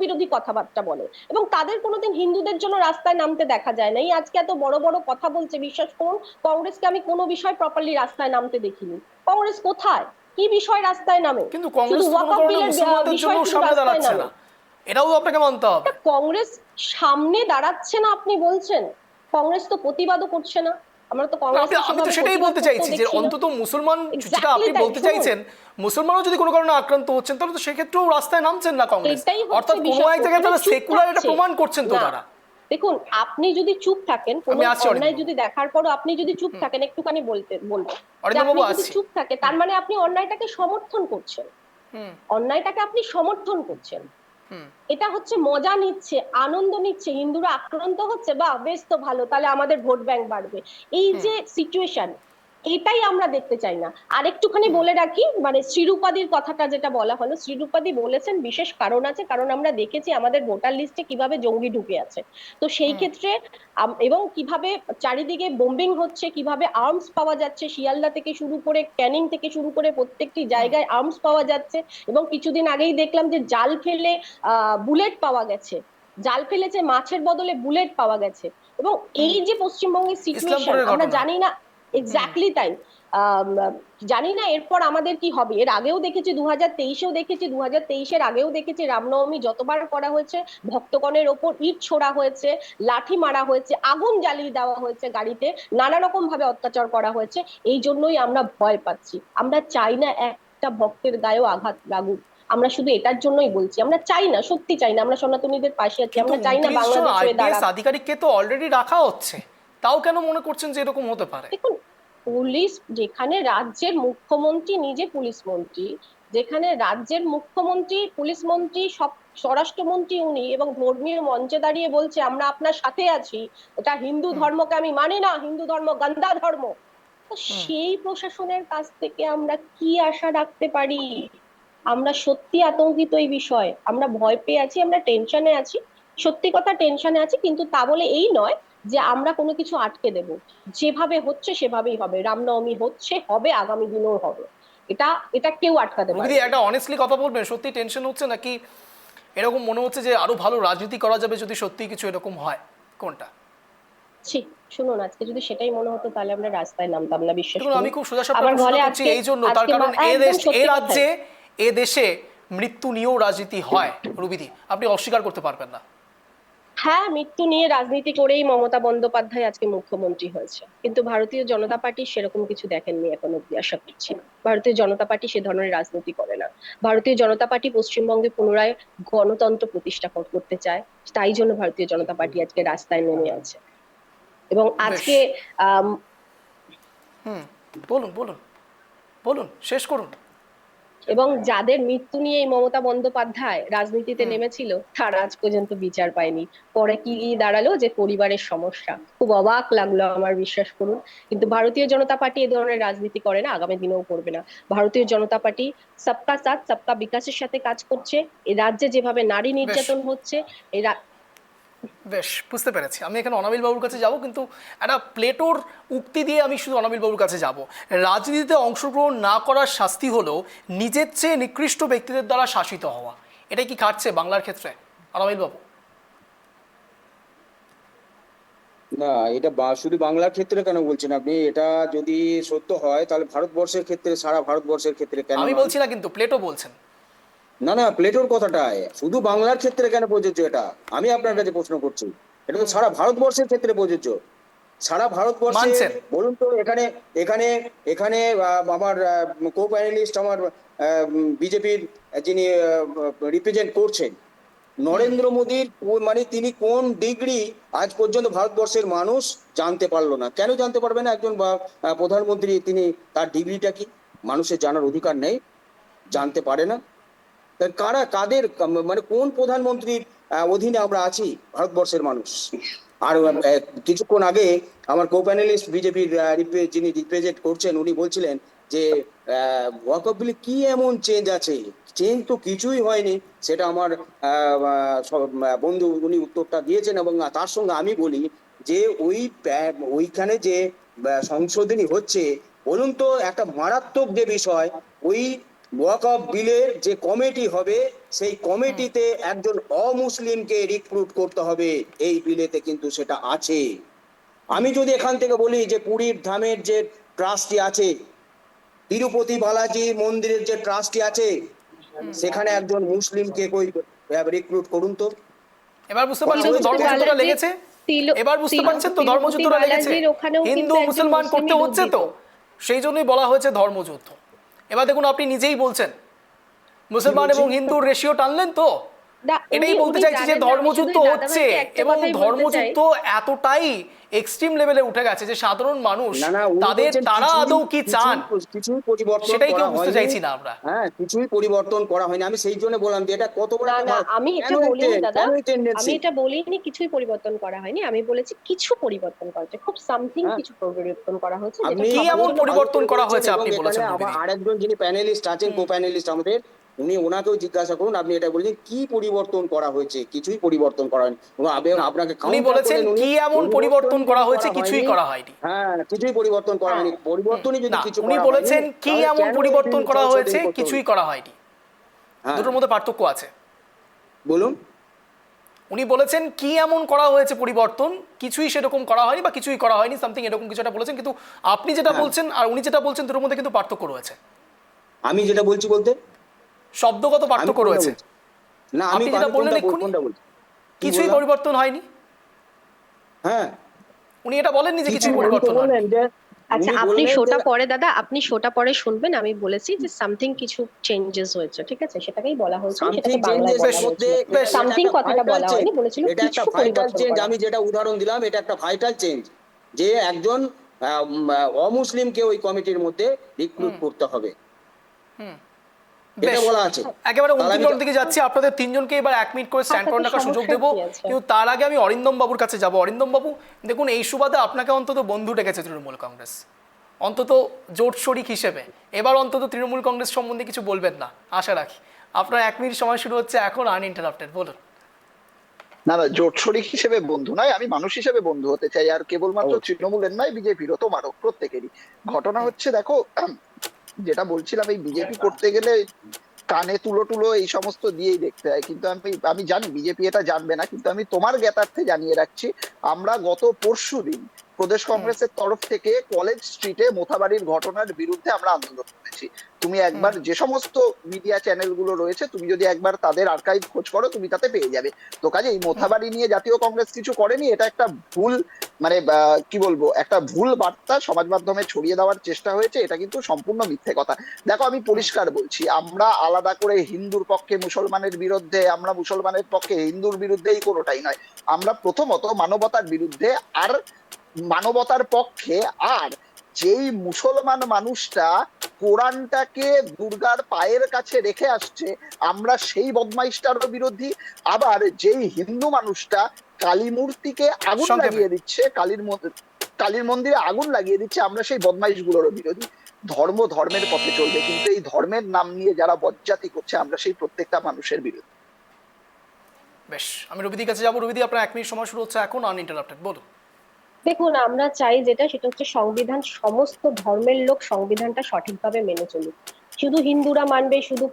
Speaker 3: বিরোধী কথাবার্তা বলে, এবং তাদের কোনোদিন হিন্দুদের জন্য রাস্তায় নামতে দেখা যায় না। এই আজকে এত বড় বড় কথা বলছে, বিশ্বাস করুন কংগ্রেসকে আমি কোনো বিষয় প্রপারলি রাস্তায় নামতে দেখিনি। কংগ্রেস কোথায় কি বিষয় রাস্তায় নামে?
Speaker 1: কিন্তু কংগ্রেস
Speaker 3: শুধু
Speaker 1: তো কোনো
Speaker 3: ওয়াকআপ
Speaker 1: কারণে
Speaker 3: বিলের
Speaker 1: মুসলমানদের
Speaker 3: বিষয়
Speaker 1: জন্য
Speaker 3: শুধু
Speaker 1: সামনে
Speaker 3: রাস্তায়
Speaker 1: দাঁড়াচ্ছে
Speaker 3: নামে।
Speaker 1: না, এটাও আপনাকে মানতে হবে।
Speaker 3: কংগ্রেস সামনে দাঁড়াচ্ছে না আপনি বলছেন, কংগ্রেস তো প্রতিবাদও করছে না। আমরা তো
Speaker 1: আমি তো সেটাই বলতে চাইছি যে অন্তত মুসলমান, যেটা আপনি বলতে চাইছেন, মুসলমানও যদি কোনো কারণে আক্রান্ত হচ্ছেন তাহলে তো সেক্ষেত্রেও রাস্তায় নামছেন না কংগ্রেস, অর্থাৎ কোনো এক জায়গায় তারা সেকুলার এটা প্রমাণ করছেন তো তারা।
Speaker 3: দেখুন, আপনি যদি চুপ থাকেন, কোনো অন্যায় যদি দেখার পরও আপনি যদি চুপ থাকেন, একটুখানি বলবো আপনি যদি চুপ থাকে তার মানে আপনি অন্যায়টাকে সমর্থন করছেন, অন্যায়টাকে আপনি সমর্থন করছেন। এটা হচ্ছে মজা নিচ্ছে, আনন্দ নিচ্ছে, হিন্দুরা আক্রান্ত হচ্ছে, বা বেশ তো ভালো, তাহলে আমাদের ভোট ব্যাংক বাড়বে। এই যে সিচুয়েশন, এটাই আমরা দেখতে চাই না। আর একটুখানি বলে রাখি, মানে শ্রীরূপাদির কথাটা যেটা বলা হলো, শ্রীরূপাদি বলেছেন বিশেষ কারণ আছে, কারণ আমরা দেখেছি আমাদের ভোটার লিস্টে কিভাবে জঙ্গি ঢুকে আছে। তো সেই ক্ষেত্রে এবং কিভাবে চারিদিকে বোম্বিং হচ্ছে, কিভাবে আর্মস পাওয়া যাচ্ছে, শিয়ালদা থেকে শুরু করে ক্যানিং থেকে শুরু করে প্রত্যেকটি জায়গায় আর্মস পাওয়া যাচ্ছে। এবং কিছুদিন আগেই দেখলাম যে জাল ফেলে বুলেট পাওয়া গেছে, জাল ফেলেছে মাছের বদলে বুলেট পাওয়া গেছে। এবং এই যে পশ্চিমবঙ্গের সিচুয়েশন, আমরা জানি না এক্স্যাক্টলি তাই। জানি না এরপর আমাদের কি হবে। এর আগেও দেখেছি 2023-এও দেখেছি, 2023-এর আগেও দেখেছি রামনবমী যতবার করা হয়েছে ভক্তগণের ওপর ইট ছোড়া হয়েছে, লাঠি মারা হয়েছে, আগুন জ্বালিয়ে দেওয়া হয়েছে গাড়িতে, নানা রকম ভাবে অত্যাচার করা হয়েছে। এই জন্যই আমরা ভয় পাচ্ছি। আমরা চাই না একটা ভক্তের গায়েও আঘাত লাগুক। আমরা শুধু এটার জন্যই বলছি, আমরা চাই না, সত্যি চাই না, আমরা সনাতনীদের পাশে আছি, আমরা চাই না বাংলাদেশ হয়ে দাঁড়াক।
Speaker 1: আধিকারিককে তো অলরেডি রাখা হচ্ছে, তাও কেন মনে করছেন যে এরকম হতে পারে?
Speaker 3: দেখুন, পুলিশ, যেখানে রাজ্যের মুখ্যমন্ত্রী নিজে পুলিশ মন্ত্রী, যেখানে রাজ্যের মুখ্যমন্ত্রী পুলিশ মন্ত্রী, সব স্বরাষ্ট্রমন্ত্রী উনি, এবং ধর্মীয় মঞ্চে দাঁড়িয়ে বলছে আমরা আপনার সাথে আছি, এটা হিন্দু ধর্মকে আমি মানি না, হিন্দু ধর্ম গান্দা ধর্ম। তো সেই প্রশাসনের কাছ থেকে আমরা কি আশা রাখতে পারি? আমরা সত্যি আতঙ্কিত এই বিষয়ে, আমরা ভয় পেয়ে আছি, আমরা টেনশনে আছি, সত্যি কথা টেনশনে আছি। কিন্তু তা বলে এই নয় যে আমরা কোনো কিছু আটকে দেব। যেভাবে হচ্ছে সেভাবেই হবে, রামনবমী হচ্ছে, হবে, আগামী দিনেও হবে, এটা এটা কেউ আটকাতে পারবে না।
Speaker 1: একটা অনেস্টলি কথা বলবেন, সত্যি টেনশন হচ্ছে নাকি এরকম মনে হচ্ছে যে আরো ভালো রাজনীতি করা যাবে যদি সত্যি কিছু এরকম হয়? কোনটা?
Speaker 3: শুনুন, আজকে যদি সেটাই মনে হতো তাহলে আমরা রাস্তায় নামতাম না, বিশ্বাস
Speaker 1: দেখুন,
Speaker 3: করুন।
Speaker 1: আমি খুব সোজাসাপ
Speaker 3: আমার
Speaker 1: প্রশ্ন
Speaker 3: ঘরে
Speaker 1: করছি এই জন্য, তার কারণ এই রাজ্যে, এ দেশে মৃত্যু নিয়েও রাজনীতি হয় রুবিদি, আপনি অস্বীকার করতে পারবেন না।
Speaker 3: হ্যাঁ, মৃত্যু নিয়ে রাজনীতি করেই মমতা বন্দ্যোপাধ্যায় আজকে মুখ্যমন্ত্রী হয়েছে, কিন্তু ভারতীয় জনতা পার্টি সেরকম কিছু দেখেননি এখন অব্দি, আশা করছি। ভারতীয় জনতা পার্টি সে ধরনের রাজনীতি করে না। ভারতীয় জনতা পার্টি পশ্চিমবঙ্গে পুনরায় গণতন্ত্র প্রতিষ্ঠা করতে চায়, তাই জন্য ভারতীয় জনতা পার্টি আজকে রাস্তায় নেমে আছে। এবং আজকে
Speaker 1: বলুন বলুন বলুন, শেষ করুন।
Speaker 3: এবং যাদের মৃত্যু নিয়ে মমতা বন্দ্যোপাধ্যায় রাজনীতিতে নেমেছিল তারা আজ পর্যন্ত বিচার পায়নি। পরে কি দাঁড়ালো যে পরিবারের সমস্যা। খুব অবাক লাগলো আমার, বিশ্বাস করুন। কিন্তু ভারতীয় জনতা পার্টি এ ধরনের রাজনীতি করে না, আগামী দিনেও করবে না। ভারতীয় জনতা পার্টি সবকা সাথ সবকা বিকাশের সাথে কাজ করছে। এই রাজ্যে যেভাবে নারী নির্যাতন হচ্ছে,
Speaker 1: বেশ, বুঝতে পেরেছি। আমি এখানে অনাবিল বাবুর কাছে যাব, কিন্তু একটা প্লেটোর উক্তি দিয়ে আমি শুধু অনাবিল বাবুর কাছে যাব। রাজনীতিতে অংশগ্রহণ না করার শাস্তি হলো নিজের চেয়ে নিকৃষ্ট ব্যক্তিদের দ্বারা শাসিত হওয়া। এটাই কি খাটছে বাংলার ক্ষেত্রে, অনাবিল বাবু?
Speaker 6: না, এটা শুধু বাংলার ক্ষেত্রে কেন বলছেন আপনি? এটা যদি সত্য হয় তাহলে ভারতবর্ষের ক্ষেত্রে, সারা ভারতবর্ষের ক্ষেত্রে কেন?
Speaker 1: আমি বলছি না, কিন্তু প্লেটো বলছেন।
Speaker 6: না না, প্লেটোর কথাটাই শুধু বাংলার ক্ষেত্রে কেন প্রযোজ্য? এটা আমি আপনার কাছে প্রশ্ন করছি। এটা তো সারা ভারতবর্ষের ক্ষেত্রে প্রযোজ্য। সারা ভারতবর্ষে বলুন তো, এখানে এখানে এখানে আমার কো প্যানেলিস্ট, আমার বিজেপির যিনি রিপ্রেজেন্ট করছেন, নরেন্দ্র মোদীর মানে তিনি কোন ডিগ্রি আজ পর্যন্ত ভারতবর্ষের মানুষ জানতে পারলো না। কেন জানতে পারবে না? একজন প্রধানমন্ত্রী, তিনি তার ডিগ্রিটা কি মানুষের জানার অধিকার নেই? জানতে পারে না? কারা, কাদের, মানে কোন প্রধানমন্ত্রীর অধীনে আমরা আছি ভারতবর্ষের মানুষ? আর কিছুক্ষণ আগে আমার কো প্যানেলিস্ট বিজেপির যিনি রিপ্রেজেন্ট করছেন উনি বলছিলেন যে ওয়াকফ বিলে কি এমন চেঞ্জ আছে, চেঞ্জ তো কিছুই হয়নি। সেটা আমার বন্ধু উনি উত্তরটা দিয়েছেন, এবং তার সঙ্গে আমি বলি যে ওইখানে যে সংশোধনী হচ্ছে, বলুন তো একটা মারাত্মক যে বিষয়, ওই ওয়াকফ বিলের যে কমিটি হবে সেই কমিটিতে একজন অমুসলিমকে রিক্রুট করতে হবে, এই বিলেতে কিন্তু সেটা আছে। আমি যদি এখান থেকে বলি যে পুরীর ধামের যে ট্রাস্টি আছে, তিরুপতি বালাজি মন্দিরের যে ট্রাস্টি আছে, সেখানে একজন মুসলিমকে কই রিক্রুট করুন তো।
Speaker 1: এবার বুঝতে পারছেন তো ধর্মযুদ্ধটা লেগেছে, এবার বুঝতে পারছেন তো ধর্মযুদ্ধটা লেগেছে, হিন্দু মুসলমান করতে হচ্ছে তো, সেই জন্যই বলা হয়েছে ধর্মযুদ্ধ। এবার দেখুন আপনি নিজেই বলছেন মুসলমান এবং হিন্দুর রেশিও টানলেন তো, এটাই বলতে চাইছি যে ধর্মযুদ্ধ হচ্ছে, এবং ধর্মযুদ্ধ এতটাই এক্সট্রিম লেভেলে উঠে গেছে যে সাধারণ মানুষ তারা আদৌ কি চান
Speaker 6: কিছুই পরিবর্তন
Speaker 1: সেটাই কেউ
Speaker 6: করা
Speaker 1: বুঝতে
Speaker 6: হয়নি।
Speaker 1: চাইছি না আমরা।
Speaker 6: হ্যাঁ, কিছুই পরিবর্তন করা হয়নি। আমি সেই জন্য বললাম যে এটা কত বড় একটা
Speaker 3: আমি এটা বলিনি দাদা, আমি
Speaker 6: টেন্ডেন্সি।
Speaker 3: এটা বলিনি কিছুই পরিবর্তন করা হয়নি, আমি বলেছি কিছু পরিবর্তন করা হয়েছে, খুব সামথিং কিছু পরিবর্তন করা হয়েছে।
Speaker 6: আপনি
Speaker 1: কি এমন পরিবর্তন করা হয়েছে আপনি বলেছেন?
Speaker 6: আবার আরেকজন যিনি প্যানেলিস্ট আছেন, কো প্যানেলিস্ট আমাদের, উনি ওনাকেও জিজ্ঞাসা করুন। আপনি এটা বলছেন কি পরিবর্তন করা হয়েছে, কিছুই পরিবর্তন করা হয়নি। আপনাকে
Speaker 1: উনি বলেছেন কি এমন পরিবর্তন করা হয়েছে, কিছুই করা হয়নি।
Speaker 6: হ্যাঁ, কিছুই পরিবর্তন করা হয়নি। পরিবর্তনই যদি কিছু
Speaker 1: উনি বলেছেন কি এমন পরিবর্তন করা হয়েছে, কিছুই করা হয়নি। দুটোর মধ্যে পার্থক্য আছে,
Speaker 6: বলুন।
Speaker 1: উনি বলেছেন কি এমন করা হয়েছে পরিবর্তন, কিছুই সেরকম করা হয়নি বা কিছুই করা হয়নি, সামথিং এরকম কিছু একটা বলেছেন। কিন্তু আপনি যেটা বলছেন আর উনি যেটা বলছেন দুটোর মধ্যে কিন্তু পার্থক্য রয়েছে।
Speaker 6: আমি যেটা বলছি বলতে
Speaker 1: শব্দগত পার্থক্য রয়েছে।
Speaker 6: না, আমি
Speaker 1: যেটা বললেন এক্ষুনি কিছুই পরিবর্তন হয়নি,
Speaker 6: হ্যাঁ
Speaker 1: উনি এটা বলেননি যে কিছুই পরিবর্তন হয়নি।
Speaker 3: আচ্ছা, আপনি শোটা পরে দাদা, আপনি শোটা পরে শুনবেন। আমি বলেছি যে সামথিং কিছু চেঞ্জেস হয়েছে, ঠিক আছে, সেটাকেই বলা হয়েছে, সেটাকে বাংলায় বলা হয়েছে। সামথিং কথাটা বলা হয়নি, বলেছিল কিছু পরিবর্তন করা।
Speaker 6: আমি যেটা উদাহরণ দিলাম এটা একটা ভাইটাল চেঞ্জ, যে একজন অমুসলিমকে ওই কমিটির মধ্যে রিক্রুট করতে হবে, এটা বলা আছে।
Speaker 1: একেবারে অন্তিম পর্যায়ের দিকে যাচ্ছি, আপনাদের তিনজনকে এবার 1 মিনিট করে স্ট্যান্ড করে রাখার সুযোগ দেবো, কিন্তু তার আগে আমি অরিন্দম বাবুর কাছে যাব। অরিন্দম বাবু, দেখুন এই সুবাদে আপনাকে অন্তত বন্ধু ডেকেছে তৃণমূল কংগ্রেস, অন্তত জোট শরিক হিসেবে। এবার অন্তত তৃণমূল কংগ্রেস সম্বন্ধে কিছু বলবেন না আশা রাখি। আপনার 1 মিনিট সময় শুরু হচ্ছে এখন, আনইন্টারাপ্টেড, বলুন।
Speaker 5: না না, জোট শরিক হিসেবে বন্ধু নয়, আমি মানুষ হিসেবে বন্ধু হতে চাই। আর কেবলমাত্র তৃণমূলের নয়, বিজেপিরও, তোমারও, প্রত্যেকেরই। ঘটনা হচ্ছে দেখো, যেটা বলছিলাম, এই বিজেপি করতে গেলে কানে তুলো টুলো এই সমস্ত দিয়েই দেখতে হয়। কিন্তু আমি জানি বিজেপি এটা জানবে না, কিন্তু আমি তোমার জ্ঞাতার্থে জানিয়ে রাখছি, আমরা গত পরশুদিন প্রদেশ কংগ্রেসের তরফ থেকে কলেজ স্ট্রিটে মোথাবাড়ির ঘটনার বিরুদ্ধে আমরা আন্দোলন করেছি। তুমি একবার যে সমস্ত মিডিয়া চ্যানেল গুলো রয়েছে, তুমি যদি একবার তাদের আর্কাইভ খোঁজ করো, তুমি তাতে পেয়ে যাবে। তো কাজে এই মোথাবাড়ি নিয়ে জাতীয় কংগ্রেস কিছু করেনি, এটা একটা ভুল, মানে কি বলবো, একটা ভুল বার্তা সমাজ মাধ্যমে ছড়িয়ে দেওয়ার চেষ্টা হয়েছে, এটা কিন্তু সম্পূর্ণ মিথ্যে কথা। দেখো, আমি পরিষ্কার বলছি, আমরা আলাদা করে হিন্দুর পক্ষে মুসলমানের বিরুদ্ধে, আমরা মুসলমানের পক্ষে হিন্দুর বিরুদ্ধে, এই কোনোটাই নয়। আমরা প্রথমত মানবতার বিরুদ্ধে, আর মানবতার পক্ষে। আর যেই মুসলমান মানুষটা কোরআনটাকে দুর্গার পায়ের কাছে রেখে আসছে, আমরা সেই বদমাইশটারও বিরোধী। আবার যেই হিন্দু মানুষটা কালী মূর্তিকে আগুন লাগিয়ে দিচ্ছে, কালীর মন্দিরে আগুন লাগিয়ে দিচ্ছে, আমরা সেই বদমাইশ গুলোরও বিরোধী। ধর্ম ধর্মের পথে চলবে, কিন্তু এই ধর্মের নাম নিয়ে যারা বজ্জাতি করছে, আমরা সেই প্রত্যেকটা মানুষের বিরোধী।
Speaker 1: বেশ, আমি রবিদির কাছে যাবো। রবিদি, আপনার 1 মিনিট সময় শুরু হচ্ছে এখন, আনইন্টারাপ্টেড, বলুন।
Speaker 3: দেখুন, আমরা চাই সেটা হচ্ছে সংবিধান, সমস্ত ধর্মের লোক সংবিধানটা সঠিকভাবে মেনে চলুক। শুধু হিন্দুরা মানবে, শুধু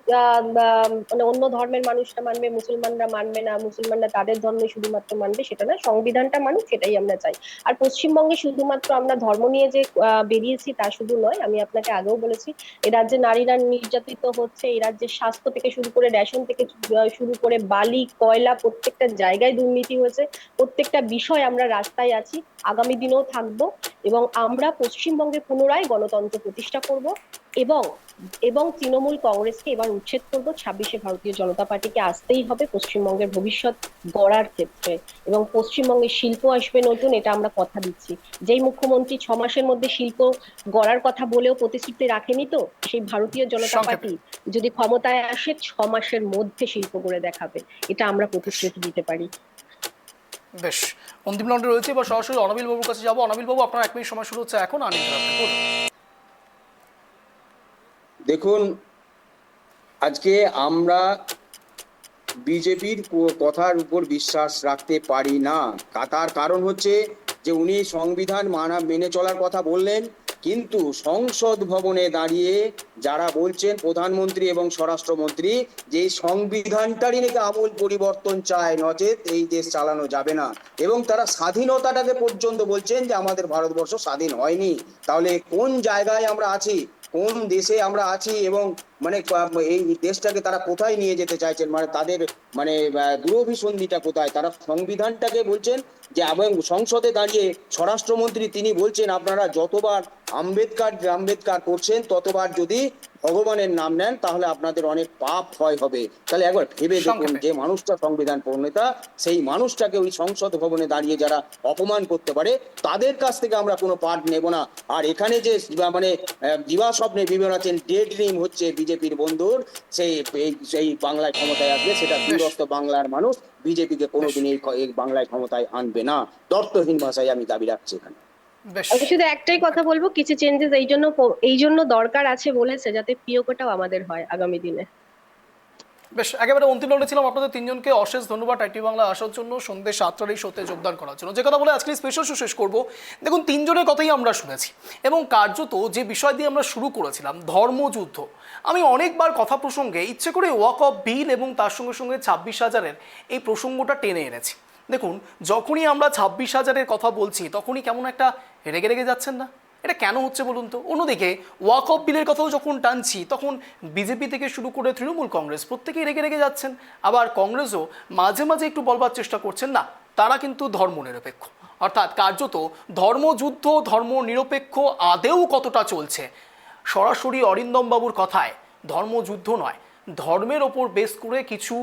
Speaker 3: মানে অন্য ধর্মের মানুষরা মানবে, মুসলমানরা মানবে না, মুসলমানরা তাদের ধর্মে শুধুমাত্র মানবে, সেটা না, সংবিধানটা মানুক, সেটাই আমরা চাই। আর পশ্চিমবঙ্গে শুধুমাত্র আমরা ধর্ম নিয়ে যে বেরিয়েছি তা শুধু নয়, আমি আপনাকে আগেও বলেছি, এই রাজ্যে নারীরা নির্যাতিত হচ্ছে, এই রাজ্যের স্বাস্থ্য থেকে শুরু করে, রেশন থেকে শুরু করে, বালি, কয়লা, প্রত্যেকটা জায়গায় দুর্নীতি হয়েছে। প্রত্যেকটা বিষয় আমরা রাস্তায় আছি, আগামী দিনেও থাকবো, এবং আমরা পশ্চিমবঙ্গে পুনরায় গণতন্ত্র প্রতিষ্ঠা করব, এবং তৃণমূল কংগ্রেসকে এবার উচ্ছেদ করবো। 26-এ ভারতীয় জনতা পার্টিকে আসতেই হবে পশ্চিমবঙ্গের ভবিষ্যৎ গড়ার ক্ষেত্রে, এবং পশ্চিমবঙ্গে শিল্প আসবে নতুন, এটা আমরা কথা দিচ্ছি। যেই মুখ্যমন্ত্রী 6 মাসের মধ্যে শিল্প গড়ার কথা বলেও প্রতিশ্রুতি রাখেনি, তো সেই ভারতীয় জনতা পার্টি যদি ক্ষমতায় আসে 6 মাসের মধ্যে শিল্প গড়ে দেখাবে, এটা আমরা প্রতিশ্রুতি দিতে পারি।
Speaker 1: বেশ, অন্তিম রাউন্ডে রয়েছে, এবার সরাসরি অনাবিল বাবুর কাছে যাবো। অনাবিল বাবু, আপনার 1 মিনিট সময় শুরু হচ্ছে এখন।
Speaker 6: দেখুন, আজকে আমরা বিজেপির কথার উপর বিশ্বাস রাখতে পারি না। তার কারণ হচ্ছে যে উনি সংবিধান মেনে চলার কথা বললেন, কিন্তু সংসদ ভবনে দাঁড়িয়ে যারা বলছেন প্রধানমন্ত্রী এবং স্বরাষ্ট্রমন্ত্রী যে এই সংবিধানটারই নাকি আমূল পরিবর্তন চায়, নচেত এই দেশ চালানো যাবে না, এবং তারা স্বাধীনতাটাকে পর্যন্ত বলছেন যে আমাদের ভারতবর্ষ স্বাধীন হয়নি। তাহলে কোন জায়গায় আমরা আছি, কোন দেশে আমরা আছি, এবং মানে এই দেশটাকে তারা কোথায় নিয়ে যেতে চাইছেন, মানে তাদের মানে দূরভিসন্ধিটা কোথায়? তারা সংবিধানটাকে বলছেন যে, এবং সংসদে দাঁড়িয়ে স্বরাষ্ট্রমন্ত্রী তিনি বলছেন আপনারা যতবার আম্বেদকার করছেন ততবার যদি ভগবানের নাম নেন তাহলে আপনাদের অনেক পাপ ক্ষয় হবে। তাহলে একবার ভেবে দেখুন, যে মানুষটা সংবিধান প্রণেতা, সেই মানুষটাকে ওই সংসদ ভবনে দাঁড়িয়ে যারা অপমান করতে পারে তাদের কাছ থেকে আমরা কোনো পাঠ নেব না। আর এখানে যে মানে দিবা স্বপ্নে বিবেচনা আছেন, ডেড ড্রিম হচ্ছে বিজেপির বন্ধুর সেই বাংলায় ক্ষমতায় আসবে, সেটা দূরস্থ বাংলার মানুষ বিজেপিকে কোনোদিন এই বাংলায় ক্ষমতায় আনবে না। দর্থহীন ভাষায় আমি দাবি রাখছি এখানে।
Speaker 3: আমি শুধু একটাই কথা বলবো, কিছু চেঞ্জেস এই জন্য দরকার আছে বলেছে, যাতে পিওকটাও আমাদের হয় আগামী দিনে।
Speaker 1: বেশ, একেবারে অন্তিম রাউন্ডে ছিলাম। আপনাদের তিনজনকে অশেষ ধন্যবাদ টাইটি বাংলা আসার জন্য, সন্ধ্যে 7টার এই শোতে যোগদান করার জন্য। যে কথা বলে আজকে স্পেশাল শো শেষ করবো। দেখুন, তিনজনের কথাই আমরা শুনেছি, এবং কার্যত যে বিষয় দিয়ে আমরা শুরু করেছিলাম, ধর্মযুদ্ধ, আমি অনেকবার কথা প্রসঙ্গে ইচ্ছে করে ওয়াক অফ বিল এবং তার সঙ্গে সঙ্গে 26,000-এর এই প্রসঙ্গটা টেনে এনেছি। দেখুন, যখনই আমরা 26,000-এর কথা বলছি তখনই কেমন একটা রেগে রেগে যাচ্ছেন না? এটা কেন হচ্ছে বলুন তো? অন্যদিকে ওয়াক অফ বিলের কথাও যখন টানছি তখন বিজেপি থেকে শুরু করে তৃণমূল কংগ্রেস প্রত্যেকেই রেগে রেগে যাচ্ছেন। আবার কংগ্রেসও মাঝে মাঝে একটু বলবার চেষ্টা করছেন না তারা কিন্তু ধর্মনিরপেক্ষ। অর্থাৎ কার্যত ধর্মযুদ্ধ, ধর্মনিরপেক্ষ আদেও কতটা চলছে? সরাসরি অরিন্দম বাবুর কথায় ধর্মযুদ্ধ নয়, ধর্মের ওপর বেস করে কিছু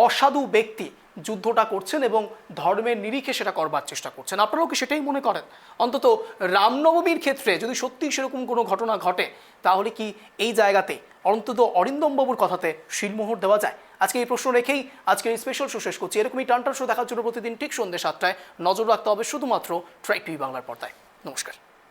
Speaker 1: অসাধু ব্যক্তি যুদ্ধটা করছেন এবং ধর্মের নিরিখে সেটা করবার চেষ্টা করছেন। আপনারাও কি সেটাই মনে করেন? অন্তত রামনবমীর ক্ষেত্রে যদি সত্যি সেরকম কোনো ঘটনা ঘটে তাহলে কি এই জায়গাতে অন্তত অরিন্দম বাবুর কথাতে শিলমোহর দেওয়া যায়? আজকে এই প্রশ্ন রেখেই আজকের এই স্পেশাল শো শেষ করছি। এরকমই টানটান শো দেখার জন্য প্রতিদিন ঠিক সন্ধ্যে 7টায় নজর রাখতে হবে শুধুমাত্র ট্রাই টিভি বাংলার পর্দায়। নমস্কার।